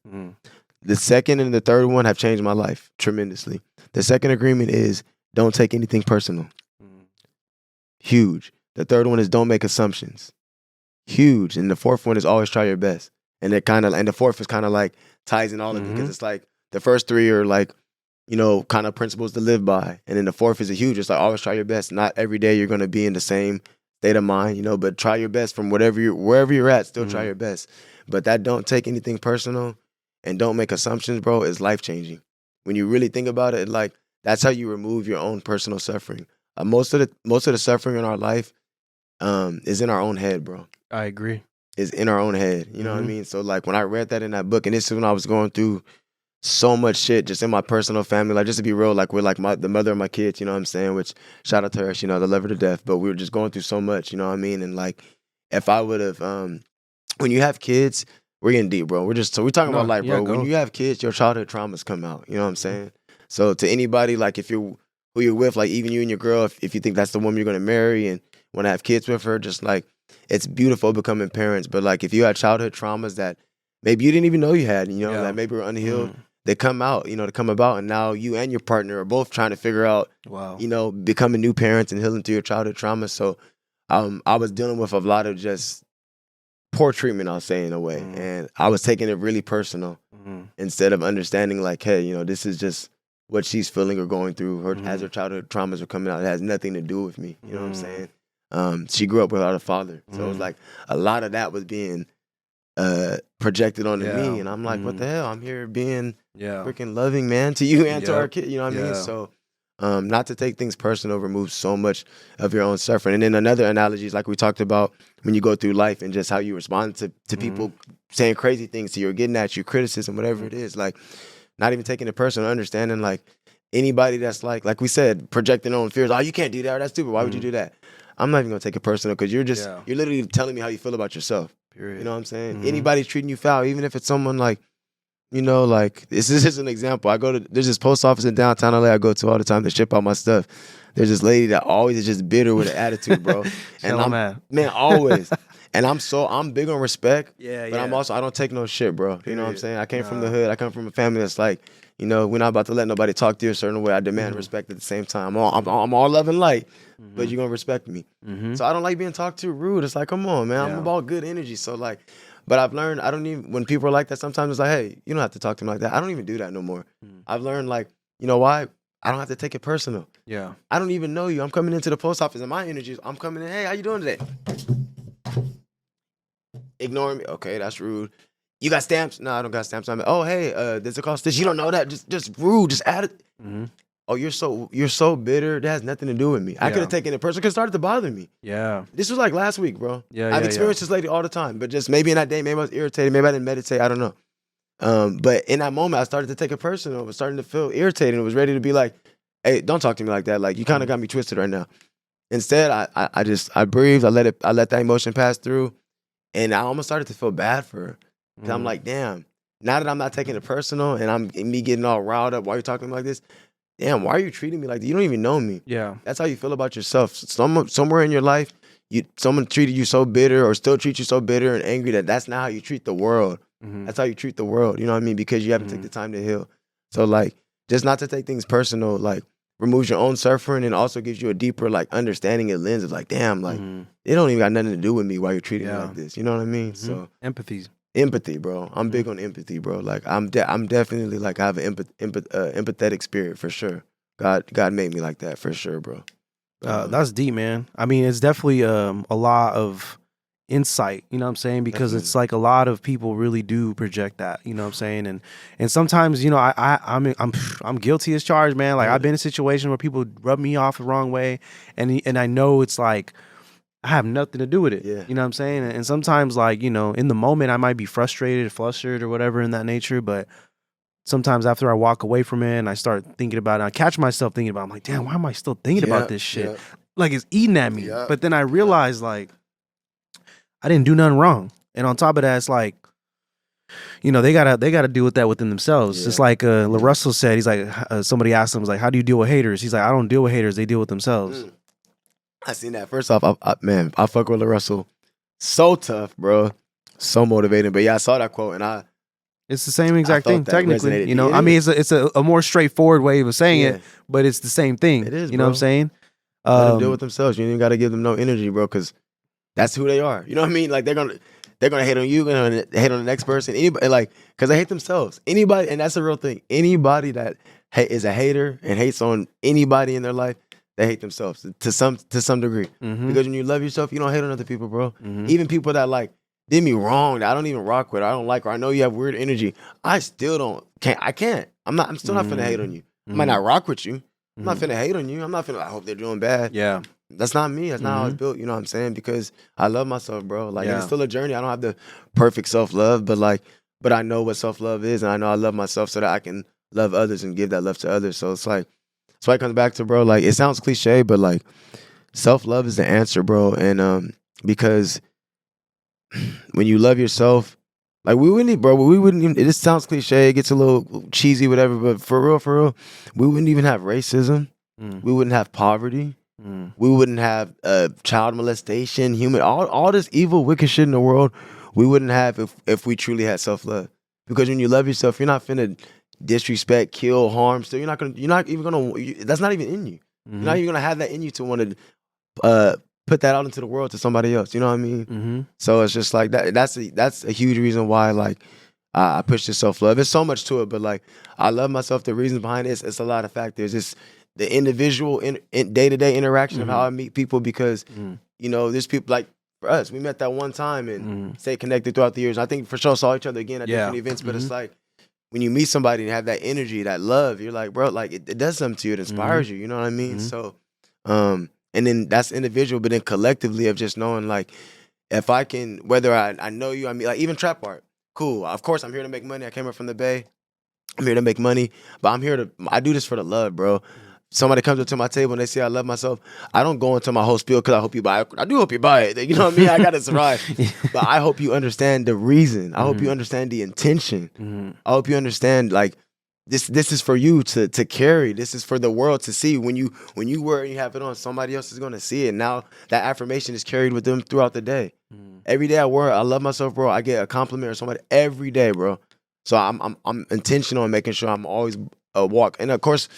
The second and the third one have changed my life tremendously. The second agreement is don't take anything personal. Huge. The third one is don't make assumptions. Huge. And the fourth one is always try your best. And the fourth is kind of like ties in all of it because it's like the first 3 are like, you know, kind of principles to live by. And then the fourth is a huge. It's like always try your best. Not every day you're going to be in the same state of mind, you know, but try your best from wherever you're at, still try your best. But that don't take anything personal and don't make assumptions, bro, is life-changing. When you really think about it, like that's how you remove your own personal suffering. Most of the suffering in our life is in our own head, bro.
I agree.
Is in our own head. You know what I mean? So like when I read that in that book, and this is when I was going through so much shit just in my personal family, like just to be real, like with like the mother of my kids, you know what I'm saying? Which shout out to her, you know, I love her to death. But we were just going through so much, you know what I mean? And like if I would have when you have kids, we're getting deep, bro. We're talking about life, bro. When you have kids, your childhood traumas come out. You know what I'm saying? So to anybody, like if you're who you're with, like even you and your girl, if you think that's the woman you're gonna marry and want to have kids with her, just like it's beautiful becoming parents, but like if you had childhood traumas that maybe you didn't even know you had, you know, that maybe were unhealed, they come out, you know, to come about, and now you and your partner are both trying to figure out, you know, becoming new parents and healing through your childhood trauma. So I was dealing with a lot of just poor treatment, I'll say, in a way, and I was taking it really personal instead of understanding like, hey, you know, this is just what she's feeling or going through, as her childhood traumas are coming out. It has nothing to do with me, you know what I'm saying? She grew up without a father. So it was like a lot of that was being projected onto me. And I'm like, what the hell? I'm here being freaking loving, man, to you and to our kid. You know what I mean? So Not to take things personal removes so much of your own suffering. And then another analogy is like we talked about when you go through life and just how you respond to people saying crazy things to you or getting at you, criticism, whatever it is. Like not even taking it personal, understanding like anybody that's like we said, projecting their own fears. Oh, you can't do that. Or that's stupid. Why would you do that? I'm not even gonna take it personal because you're literally telling me how you feel about yourself. Period. You know what I'm saying? Anybody's treating you foul, even if it's someone like, you know, like this is just an example. There's this post office in downtown LA I go to all the time to ship out my stuff. There's this lady that always is just bitter with an attitude, bro. And I'm man, always. And I'm big on respect. But I'm also, I don't take no shit, bro. You know what I'm saying? I came from the hood. I come from a family that's like, you know, we're not about to let nobody talk to you a certain way. I demand respect at the same time. I'm all love and light, but you're gonna respect me. So I don't like being talked to rude. It's like, come on, man. I'm about good energy. So like, but I've learned I don't even, when people are like that, sometimes it's like, hey, you don't have to talk to me like that. I don't even do that no more. I've learned like, you know why? I don't have to take it personal. Yeah. I don't even know you. I'm coming into the post office and my energy is, I'm coming in, hey, how you doing today? Ignoring me. Okay, that's rude. You got stamps? No, I don't got stamps. I'm like, oh, hey, there's a cost. This, you don't know that. Just rude. Just add it. Oh, you're so bitter. That has nothing to do with me. I could have taken it personal because it started to bother me. Yeah. This was like last week, bro. I've experienced this lady all the time, but just maybe in that day, maybe I was irritated. Maybe I didn't meditate. I don't know. But in that moment, I started to take it personal. I was starting to feel irritated. I was ready to be like, hey, don't talk to me like that. Like, you kind of got me twisted right now. Instead, I breathed. I let that emotion pass through. And I almost started to feel bad for her. Because I'm like, damn, now that I'm not taking it personal and me getting all riled up while you're talking like this, damn, why are you treating me like that? You don't even know me. Yeah. That's how you feel about yourself. Somewhere in your life, someone treated you so bitter or still treats you so bitter and angry that's not how you treat the world. That's how you treat the world. You know what I mean? Because you haven't taken the time to heal. So like, just not to take things personal, like removes your own suffering and also gives you a deeper like understanding and lens of like, damn, like it don't even got nothing to do with me while you're treating me like this. You know what I mean? So empathy, bro. I'm big on empathy, bro. Like I'm definitely like I have an empathetic spirit for sure. God made me like that for sure, bro.
That's deep, man. I mean, it's definitely a lot of insight, you know what I'm saying? Because it's like a lot of people really do project that, you know what I'm saying? And sometimes, you know, I'm guilty as charged, man. Like I've been in a situation where people rub me off the wrong way, and I know it's like I have nothing to do with it. Yeah. You know what I'm saying? And sometimes, like, you know, in the moment I might be frustrated, flustered, or whatever in that nature, but sometimes after I walk away from it and I start thinking about it, I catch myself thinking about it, I'm like, damn, why am I still thinking about this shit? Like it's eating at me. But then I realize like I didn't do nothing wrong. And on top of that, it's like, you know, they gotta deal with that within themselves. It's like LaRussell said, he's like, somebody asked him, like, how do you deal with haters? He's like, I don't deal with haters, they deal with themselves. I seen that. First off, I fuck with LaRussell. So tough, bro. So motivating. But yeah, I saw that quote and it's the same exact thing, technically. You know, I mean, it's a more straightforward way of saying it, but it's the same thing. It is, you know what I'm saying? Let them deal with themselves. You ain't even got to give them no energy, bro, because that's who they are. You know what I mean? Like they're gonna hate on you, gonna hate on the next person. Anybody, like, because they hate themselves. Anybody, and that's a real thing. Anybody that is a hater and hates on anybody in their life, they hate themselves to some degree. Because when you love yourself, you don't hate on other people, bro. Even people that like did me wrong, that I don't even rock with, I don't like, or I know you have weird energy, I still can't. I'm still not finna hate on you. I might not rock with you. I'm not finna hate on you. I'm not finna, I hope they're doing bad. Yeah. That's not me. That's not how I was built. You know what I'm saying? Because I love myself, bro. Like it's still a journey. I don't have the perfect self-love, but I know what self-love is, and I know I love myself so that I can love others and give that love to others. So it's like, that's why it comes back to, bro, like it sounds cliche, but like self-love is the answer, bro. And because when you love yourself, like we wouldn't even, it sounds cliche, it gets a little cheesy, whatever, but for real, we wouldn't even have racism. We wouldn't have poverty. We wouldn't have child molestation, all this evil, wicked shit in the world. We wouldn't have if we truly had self-love. Because when you love yourself, you're not finna disrespect, kill, harm. So you're not even gonna. That's not even in you. You're not even gonna have that in you to want to put that out into the world to somebody else. You know what I mean? So it's just like that. That's a huge reason why like I push this self-love. There's so much to it, but like I love myself. The reasons behind it, it's a lot of factors. It's the individual in day-to-day interaction of how I meet people, because you know, there's people like for us, we met that one time and stayed connected throughout the years. I think for sure saw each other again at different events, but it's like
when you meet somebody and have that energy, that love, you're like, bro, like it does something to you. It inspires you. You know what I mean? So, and then that's individual, but then collectively of just knowing like, if I can, whether I know you, I mean, like even Trapxart, cool. Of course, I'm here to make money. I came up from the Bay. I'm here to make money, but I do this for the love, bro. Somebody comes up to my table and they say I love myself. I don't go into my whole spiel because I hope you buy it. I do hope you buy it. You know what I mean? I got to survive. But I hope you understand the reason. I hope you understand the intention. I hope you understand, like, this is for you to carry. This is for the world to see. When you wear it and you have it on, somebody else is going to see it. Now that affirmation is carried with them throughout the day. Every day I wear it, I love myself, bro. I get a compliment or somebody every day, bro. So I'm intentional in making sure I'm always walk. And of course,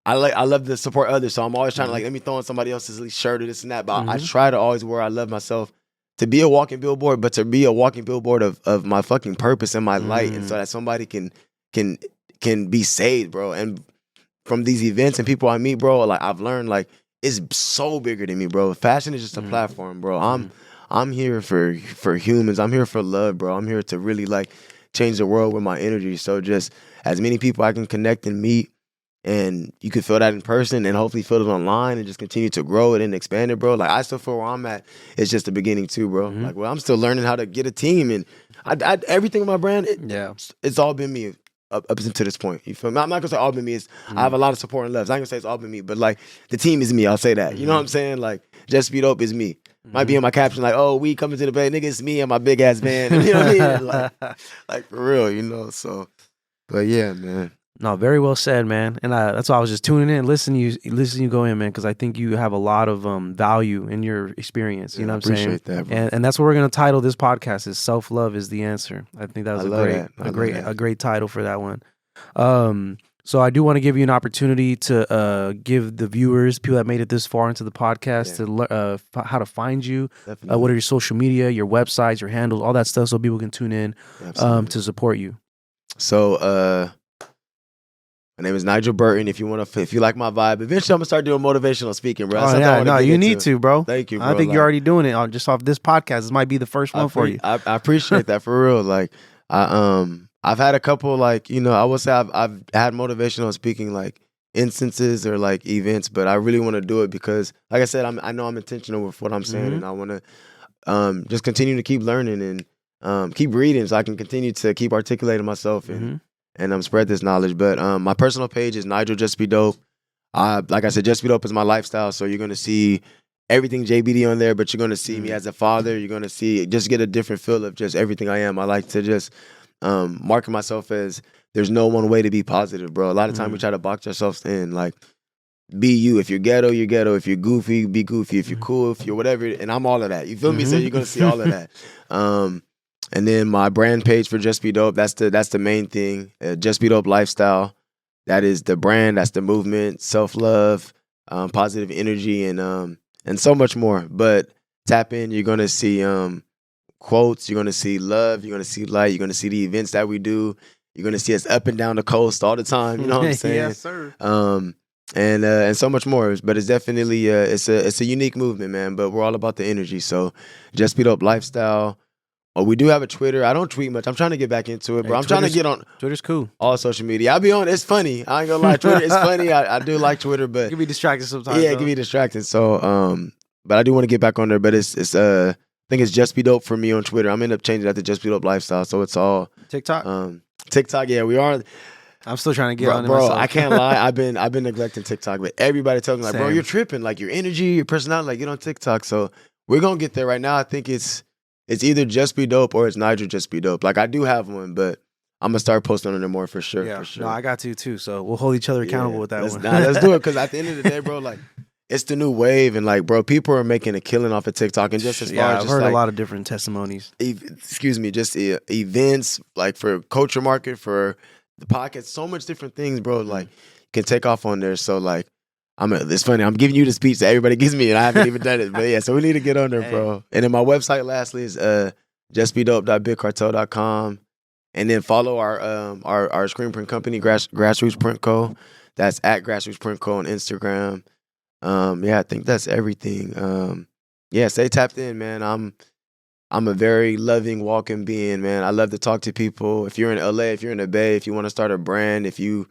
I love to support others. So I'm always trying to like, let me throw on somebody else's shirt or this and that. But I try to always wear I love myself, to be a walking billboard, but to be a walking billboard of my fucking purpose and my light, and so that somebody can be saved, bro. And from these events and people I meet, bro, like I've learned like it's so bigger than me, bro. Fashion is just a platform, bro. I'm here for humans. I'm here for love, bro. I'm here to really like change the world with my energy. So just as many people I can connect and meet, and you can feel that in person and hopefully feel it online and just continue to grow it and expand it, bro. Like I still feel where I'm at. It's just the beginning too, bro. Like, well, I'm still learning how to get a team, and I everything with my brand, it's all been me up until this point. You feel me? I'm not gonna say all been me. I have a lot of support and love. So I ain't gonna say it's all been me, but like the team is me. I'll say that. You know what I'm saying? Like JustBeDope is me. Might be in my caption like, oh, we coming to the Bay, nigga, it's me and my big ass band. You know what I mean? Like for real, you know. So, but yeah, man.
No, very well said, man. And that's why I was just tuning in, listening you go in, man, because I think you have a lot of value in your experience. You know what I'm saying?
Appreciate that, bro.
And that's what we're gonna title this podcast is "Self-Love is the Answer." I think that was a great title for that one. So I do want to give you an opportunity to give the viewers, people that made it this far into the podcast, to how to find you. What are your social media, your websites, your handles, all that stuff, so people can tune in to support you.
So my name is Nigel Burton. If you like my vibe, eventually I'm gonna start doing motivational speaking, bro.
No, you need to, bro.
Thank you, bro.
I think you're already doing it just off this podcast. This might be the first one for you.
I appreciate that for real. Like I've had a couple, like, you know, I would say I've had motivational speaking like instances or like events, but I really want to do it because, like I said, I know I'm intentional with what I'm saying, and I want to just continue to keep learning and keep reading so I can continue to keep articulating myself and spread this knowledge. But my personal page is Nigel JustBeDope. Like I said, JustBeDope is my lifestyle, so you're gonna see everything JBD on there, but you're gonna see me as a father. You're gonna just get a different feel of just everything I am. I like to just market myself as there's no one way to be positive, bro. A lot of time we try to box ourselves in, like, be you. If you're ghetto, you're ghetto. If you're goofy, be goofy. If you're cool, if you're whatever, and I'm all of that. You feel me? So you're gonna see all of that. And then my brand page for JustBeDope, that's the main thing. JustBeDope lifestyle. That is the brand. That's the movement. Self-love, positive energy, and so much more. But tap in. You're gonna see quotes. You're gonna see love. You're gonna see light. You're gonna see the events that we do. You're gonna see us up and down the coast all the time. You know what I'm saying?
Yes, sir.
And so much more. But it's definitely it's a unique movement, man. But we're all about the energy. So JustBeDope lifestyle. Oh, we do have a Twitter. I don't tweet much. I'm trying to get back into it, bro. I'm trying to get on
Twitter's cool.
All social media. I'll be on. It's funny. I ain't gonna lie. Twitter is funny. I do like Twitter, but
it can be distracting sometimes.
Yeah, it can be distracting. So, but I do want to get back on there. But it's I think it's JustBeDope for me on Twitter. I'm end up changing that to JustBeDope lifestyle. So it's all
TikTok.
TikTok. Yeah, we are.
I'm still trying to get on it
bro.
myself.
I can't lie. I've been neglecting TikTok, but everybody tells me like,
Same.
bro, you're tripping. Like your energy, your personality, like get on TikTok. So we're gonna get there. Right now, I think it's either JustBeDope or it's Nigel JustBeDope. Like I do have one, but I'm gonna start posting on there more for sure.
Yeah,
for sure.
No, I got to too. So we'll hold each other accountable with that one.
Let's do it, because at the end of the day, bro, like it's the new wave, and like, bro, people are making a killing off of TikTok, and just as far as
I've heard a lot of different testimonies.
Just events like for culture market, for the podcast, so much different things, bro. Like can take off on there. So like, it's funny. I'm giving you the speech that everybody gives me, and I haven't even done it. But yeah, so we need to get on there, bro. And then my website, lastly, is justbedope.bigcartel.com. And then follow our screen print company, Grassroots Print Co. That's at Grassroots Print Co. on Instagram. Yeah, I think that's everything. Yeah, stay tapped in, man. I'm I'm a very loving, walking being, man. I love to talk to people. If you're in LA, if you're in the Bay, if you want to start a brand, if you,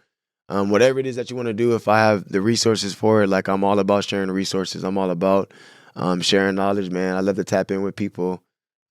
whatever it is that you want to do, if I have the resources for it, like I'm all about sharing the resources. I'm all about sharing knowledge, man. I love to tap in with people.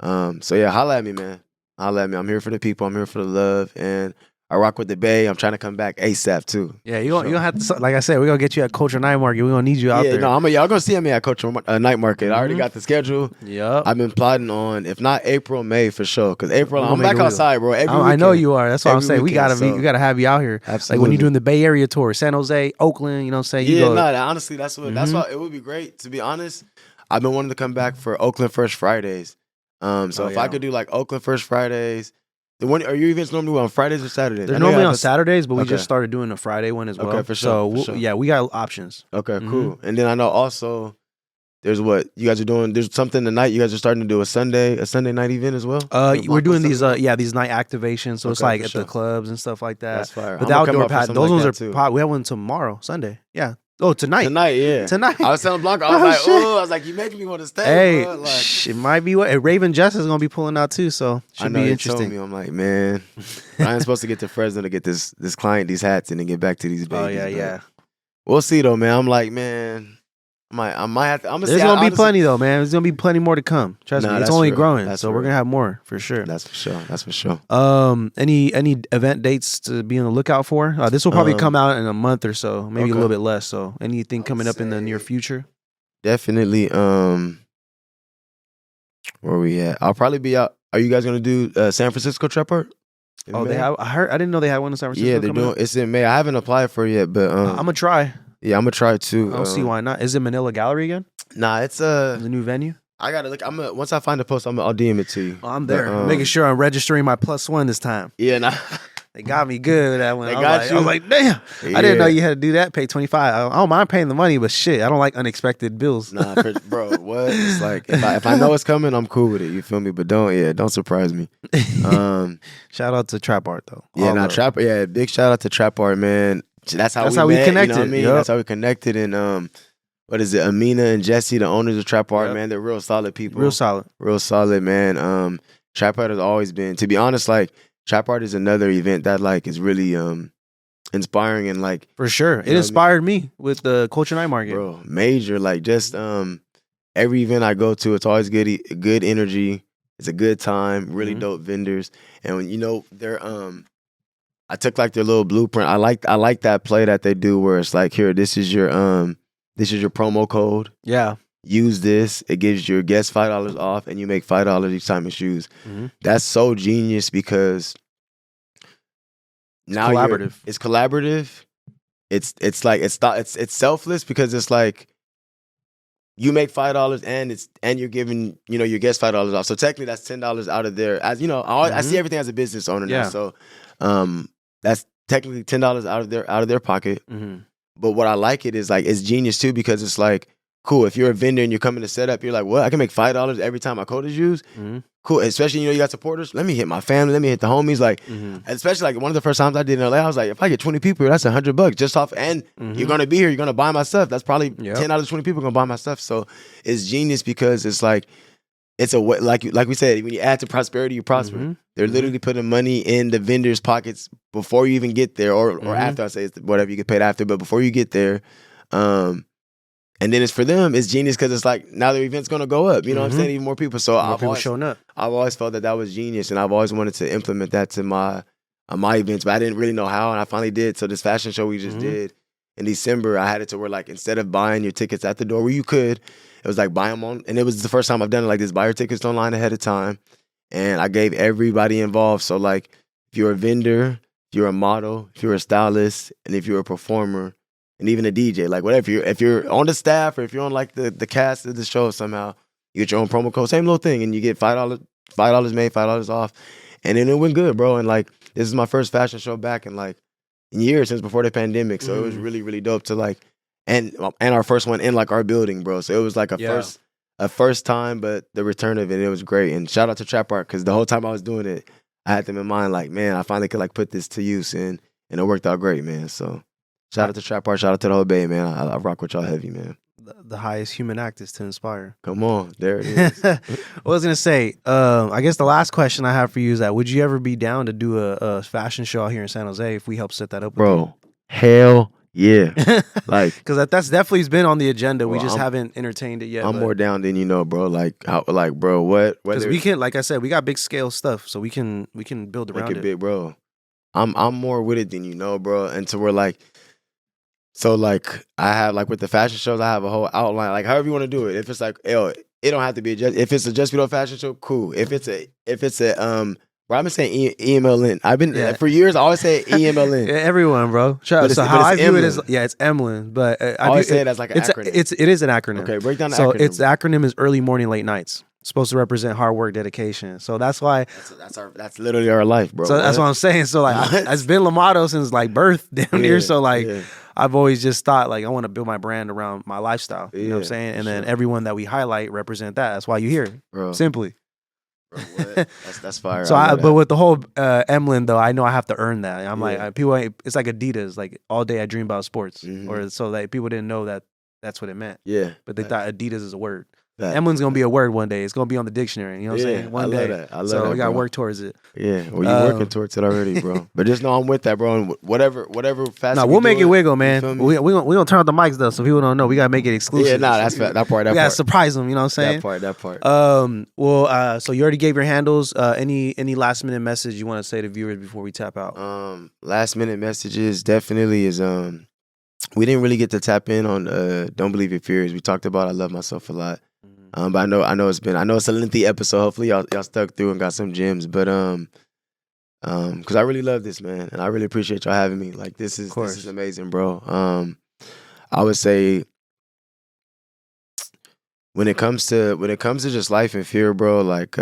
So yeah, holla at me, man. Holla at me. I'm here for the people. I'm here for the love, and I rock with the Bay. I'm trying to come back ASAP too.
Yeah, you don't have to. Like I said, we're gonna get you at Culture Night Market. We're gonna need you out there.
No, y'all gonna see me at Culture Night Market. I already got the schedule.
Yep.
I've been plotting on, if not April, May for sure. Because April, I'm back outside, bro.
I know you are. That's what I'm saying. We gotta have you out here.
Absolutely.
Like when you're doing the Bay Area tour, San Jose, Oakland. You know what I'm saying?
Honestly, that's why it would be great. To be honest, I've been wanting to come back for Oakland First Fridays. If I could do like Oakland First Fridays. Are your events normally on Fridays or Saturdays?
They're normally on Saturdays, but we just started doing a Friday one as well.
Okay, for sure.
So yeah, we got options.
Okay, cool. And then I know also there's what you guys are doing. There's something tonight. You guys are starting to do a Sunday night event as well.
We're doing these these night activations. So it's like at the clubs and stuff like that.
That's fire.
But the outdoor pad, those ones are we have one tomorrow, Sunday. Yeah. Oh, tonight.
Yeah.
Tonight.
I was telling Blanca, I was like, you making me want to stay.
Hey,
bro. Like,
it might be what Raven Jess is gonna be pulling out too, so should be interesting.
Told me, I'm like, man, I'm supposed to get to Fresno to get this client these hats and then get back to these babies.
Oh yeah.
We'll see though, man. I'm like, man, I might have to.
There's gonna be plenty though, man. There's gonna be plenty more to come. Trust me, it's only growing. We're gonna have more for sure.
That's for sure.
Any event dates to be on the lookout for? This will probably come out in a month or so, maybe a little bit less. So anything coming up in the near future?
Definitely. Where we at? I'll probably be out. Are you guys gonna do San Francisco Trapxart?
They have. I didn't know they had one in San Francisco.
Yeah, they're doing. It's in May. I haven't applied for it yet, but
I'm gonna try.
Yeah, I'm gonna try too.
I don't see why not. Is it Manila Gallery again?
Nah, it's
the new venue.
I gotta look. Once I find the post, I'll DM it to you.
Oh, I'm there. I'm making sure I'm registering my +1 this time.
Yeah, nah.
They got me good with that one.
I
was like, damn. Yeah. I didn't know you had to do that. Pay $25. I don't mind paying the money, but shit, I don't like unexpected bills.
Nah, bro, what? It's like if I know it's coming, I'm cool with it. You feel me? But don't surprise me.
Shout out to Trapxart though.
Yeah, big shout out to Trapxart, man. That's how we met,
connected.
You know what I mean? Yep. That's how we connected. And what is it? Amina and Jesse, the owners of Trapxart, man, they're real solid people.
Real solid,
man. Trapxart has always been, to be honest, like Trapxart is another event that like is really inspiring and like
for sure. It inspired me with the Culture Night Market,
bro. Major, like just every event I go to, it's always good energy. It's a good time. Really dope vendors, and when they're I took like their little blueprint. I like that play that they do where it's like, here, this is your promo code.
Yeah.
Use this. It gives your guest $5 off, and you make $5 each time it shoes. Mm-hmm. That's so genius because now it's collaborative. It's like it's selfless because it's like you make $5 and you're giving your guest $5 off. So technically that's $10 out of there. As you know, I see everything as a business owner now. So that's technically $10 out of their pocket. Mm-hmm. But what I like it is like it's genius too because it's like cool. If you're a vendor and you're coming to set up, you're like, well, I can make $5 every time my code is used. Mm-hmm. Cool. Especially, you got supporters. Let me hit my family. Let me hit the homies. Like, especially like one of the first times I did in LA, I was like, if I get 20 people here, that's $100 just off. And you're going to be here. You're going to buy my stuff. That's probably 10 out of 20 people going to buy my stuff. So it's genius because it's like, it's a way, like we said, when you add to prosperity, you prosper. Mm-hmm. They're literally putting money in the vendors' pockets before you even get there or after. I say it's whatever you get paid after, but before you get there. And then it's for them, it's genius because it's like now their event's going to go up. You know what I'm saying? Even more people. So
showing up.
I've always felt that was genius, and I've always wanted to implement that to my events, but I didn't really know how, and I finally did. So this fashion show we just did in December, I had it to where like instead of buying your tickets at the door where you could, it was like buy them on, and it was the first time I've done it like this, buy your tickets online ahead of time, and I gave everybody involved. So like if you're a vendor, if you're a model, if you're a stylist, and if you're a performer, and even a DJ, like whatever. If you're on the staff or if you're on like the cast of the show somehow, you get your own promo code, same little thing, and you get $5 made, $5 off, and then it went good, bro. And like this is my first fashion show back in like years since before the pandemic, so it was really really dope to like, and our first one in like our building, bro. So it was like a first time, but the return of it was great. And shout out to Trapxart because the whole time I was doing it, I had them in mind, like man, I finally could like put this to use, and it worked out great, man. So. Shout out to Trapxart, shout out to the whole Bay, man. I rock with y'all heavy, man.
the highest human act is to inspire.
Come on, there it is.
I was gonna say, I guess the last question I have for you is that would you ever be down to do a fashion show out here in San Jose if we help set that up?
Bro, hell yeah. Like,
because that's definitely been on the agenda. We
Bro,
just haven't entertained it yet.
I'm more down than you know, bro. Like, bro, what?
Because we can, like I said, we got big scale stuff, so we can build around
make
it.
Big, bro. I'm more with it than you know, bro. And so we're like, so like I have like with the fashion shows, I have a whole outline, like however you want to do it. If it's like, yo, it don't have to be if it's a JustBeDope fashion show, cool. If it's a bro, I've been saying EMLN. I've been for years. I always say EMLN.
Yeah, everyone, bro. So how I view it is, it's Emlyn, but I
always say it as like an acronym.
It is an acronym.
Okay, break down the
acronym.
acronym.
So the acronym is early morning, late nights. It's supposed to represent hard work, dedication. So that's why
that's literally our life, bro.
So that's what I'm saying. So like it's been Lamato since like birth down here. So like I've always just thought like I want to build my brand around my lifestyle. You know what I'm saying? And then everyone that we highlight represent that. That's why you hear it. Bro. Simply.
Bro, what? That's fire.
So but with the whole Emlyn though, I know I have to earn that. I'm like people. It's like Adidas. Like all day I dream about sports, or so like people didn't know that that's what it meant. Yeah, but they thought Adidas is a word. Emlyn's gonna be a word one day. It's gonna be on the dictionary. You know what I'm saying? One day. I love that, we gotta work towards it.
Yeah, well, you're working towards it already, bro. But just know I'm with that, bro. And whatever facet.
No, we'll make it wiggle, man. We gonna turn up the mics though, so people don't know. We gotta make it exclusive.
Yeah, that's that part.
We gotta surprise them. You know what I'm saying?
That part.
Well, so you already gave your handles. Any last minute message you want to say to viewers before we tap out?
Last minute messages definitely is we didn't really get to tap in on Don't Believe Your Fears. We talked about I love myself a lot. But I know it's a lengthy episode. Hopefully y'all stuck through and got some gems. But because I really love this, man, and I really appreciate y'all having me. Like this is amazing, bro. I would say when it comes to just life and fear, bro, like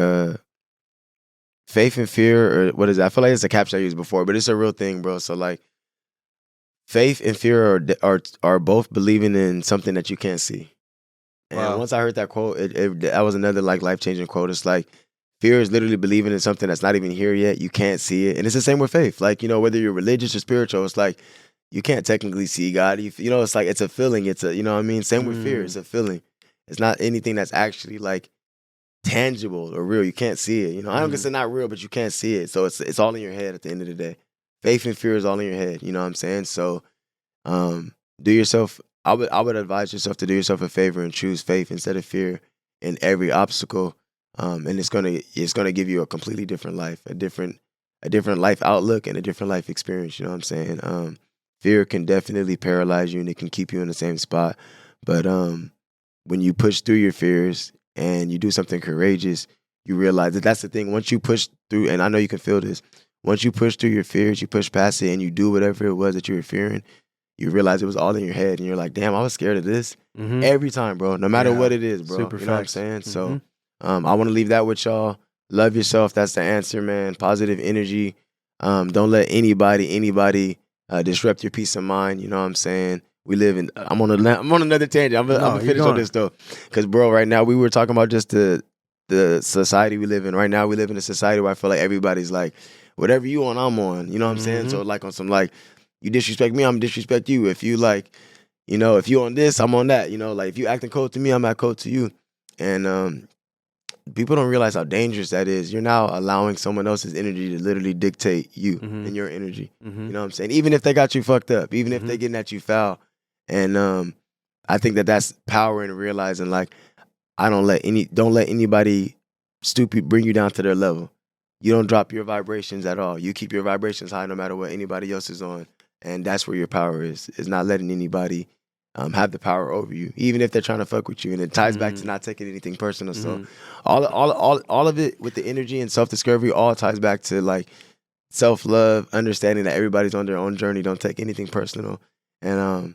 faith and fear, or what is it? I feel like it's a caption I used before, but it's a real thing, bro. So like faith and fear are both believing in something that you can't see. And once I heard that quote, that was another like life-changing quote. It's like fear is literally believing in something that's not even here yet. You can't see it. And it's the same with faith. Like, you know, whether you're religious or spiritual, it's like you can't technically see God. You know, it's like it's a feeling. It's a, you know what I mean? Same with fear. It's a feeling. It's not anything that's actually like tangible or real. You can't see it. You know, I don't guess it's not real, but you can't see it. So it's all in your head at the end of the day. Faith and fear is all in your head. You know what I'm saying? So do yourself... I would advise yourself to do yourself a favor and choose faith instead of fear in every obstacle, and it's gonna give you a completely different life, a different life outlook, and a different life experience. You know what I'm saying? Fear can definitely paralyze you and it can keep you in the same spot, but when you push through your fears and you do something courageous, you realize that's the thing. Once you push through, and I know you can feel this. Once you push through your fears, you push past it, and you do whatever it was that you were fearing. You realize it was all in your head, and you're like, damn, I was scared of this every time, bro. No matter what it is, bro.
Super
you know what I'm saying? So I want to leave that with y'all. Love yourself. That's the answer, man. Positive energy. Don't let anybody disrupt your peace of mind. You know what I'm saying? We live in. I'm on another tangent. I'm gonna finish on this though, because bro, right now we were talking about just the society we live in. Right now we live in a society where I feel like everybody's like, whatever you on, I'm on. You know what I'm saying? So like on some like. You disrespect me, I'm disrespect you. If you like, you know, if you on this, I'm on that. You know, like if you acting cold to me, I'm act cold to you. And people don't realize how dangerous that is. You're now allowing someone else's energy to literally dictate you and your energy. You know what I'm saying? Even if they got you fucked up, even if they getting at you foul. And I think that's power in realizing like don't let anybody stupid bring you down to their level. You don't drop your vibrations at all. You keep your vibrations high no matter what anybody else is on. And that's where your power is not letting anybody have the power over you, even if they're trying to fuck with you. And it ties back to not taking anything personal. So all of it with the energy and self-discovery all ties back to like self-love, understanding that everybody's on their own journey. Don't take anything personal. And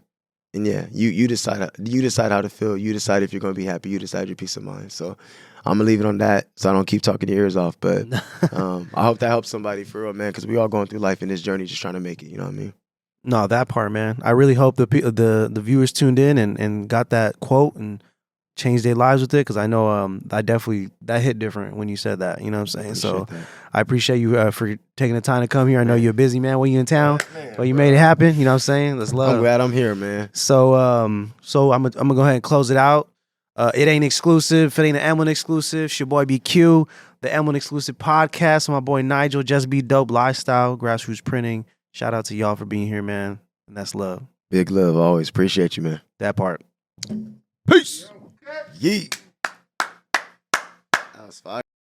yeah, you decide how to feel. You decide if you're going to be happy. You decide your peace of mind. So I'm going to leave it on that so I don't keep talking your ears off. But I hope that helps somebody for real, man, because we all going through life in this journey just trying to make it. You know what I mean?
No, that part, man. I really hope the viewers tuned in and got that quote and change their lives with it, because I know that hit different when you said that. You know what I'm saying? So I appreciate you for taking the time to come here. I know you're a busy man when you in town, but you made it happen. You know what I'm saying? Let's love.
I'm glad I'm here, man.
So I'm gonna go ahead and close it out. It ain't exclusive. If it ain't an M1 exclusive, it's your boy BQ, the M1 exclusive podcast. My boy Nigel, JustBeDope Lifestyle, Grassroots Printing. Shout out to y'all for being here, man. And that's love.
Big love, always. Appreciate you, man.
That part.
Peace. Yeet. That was fire.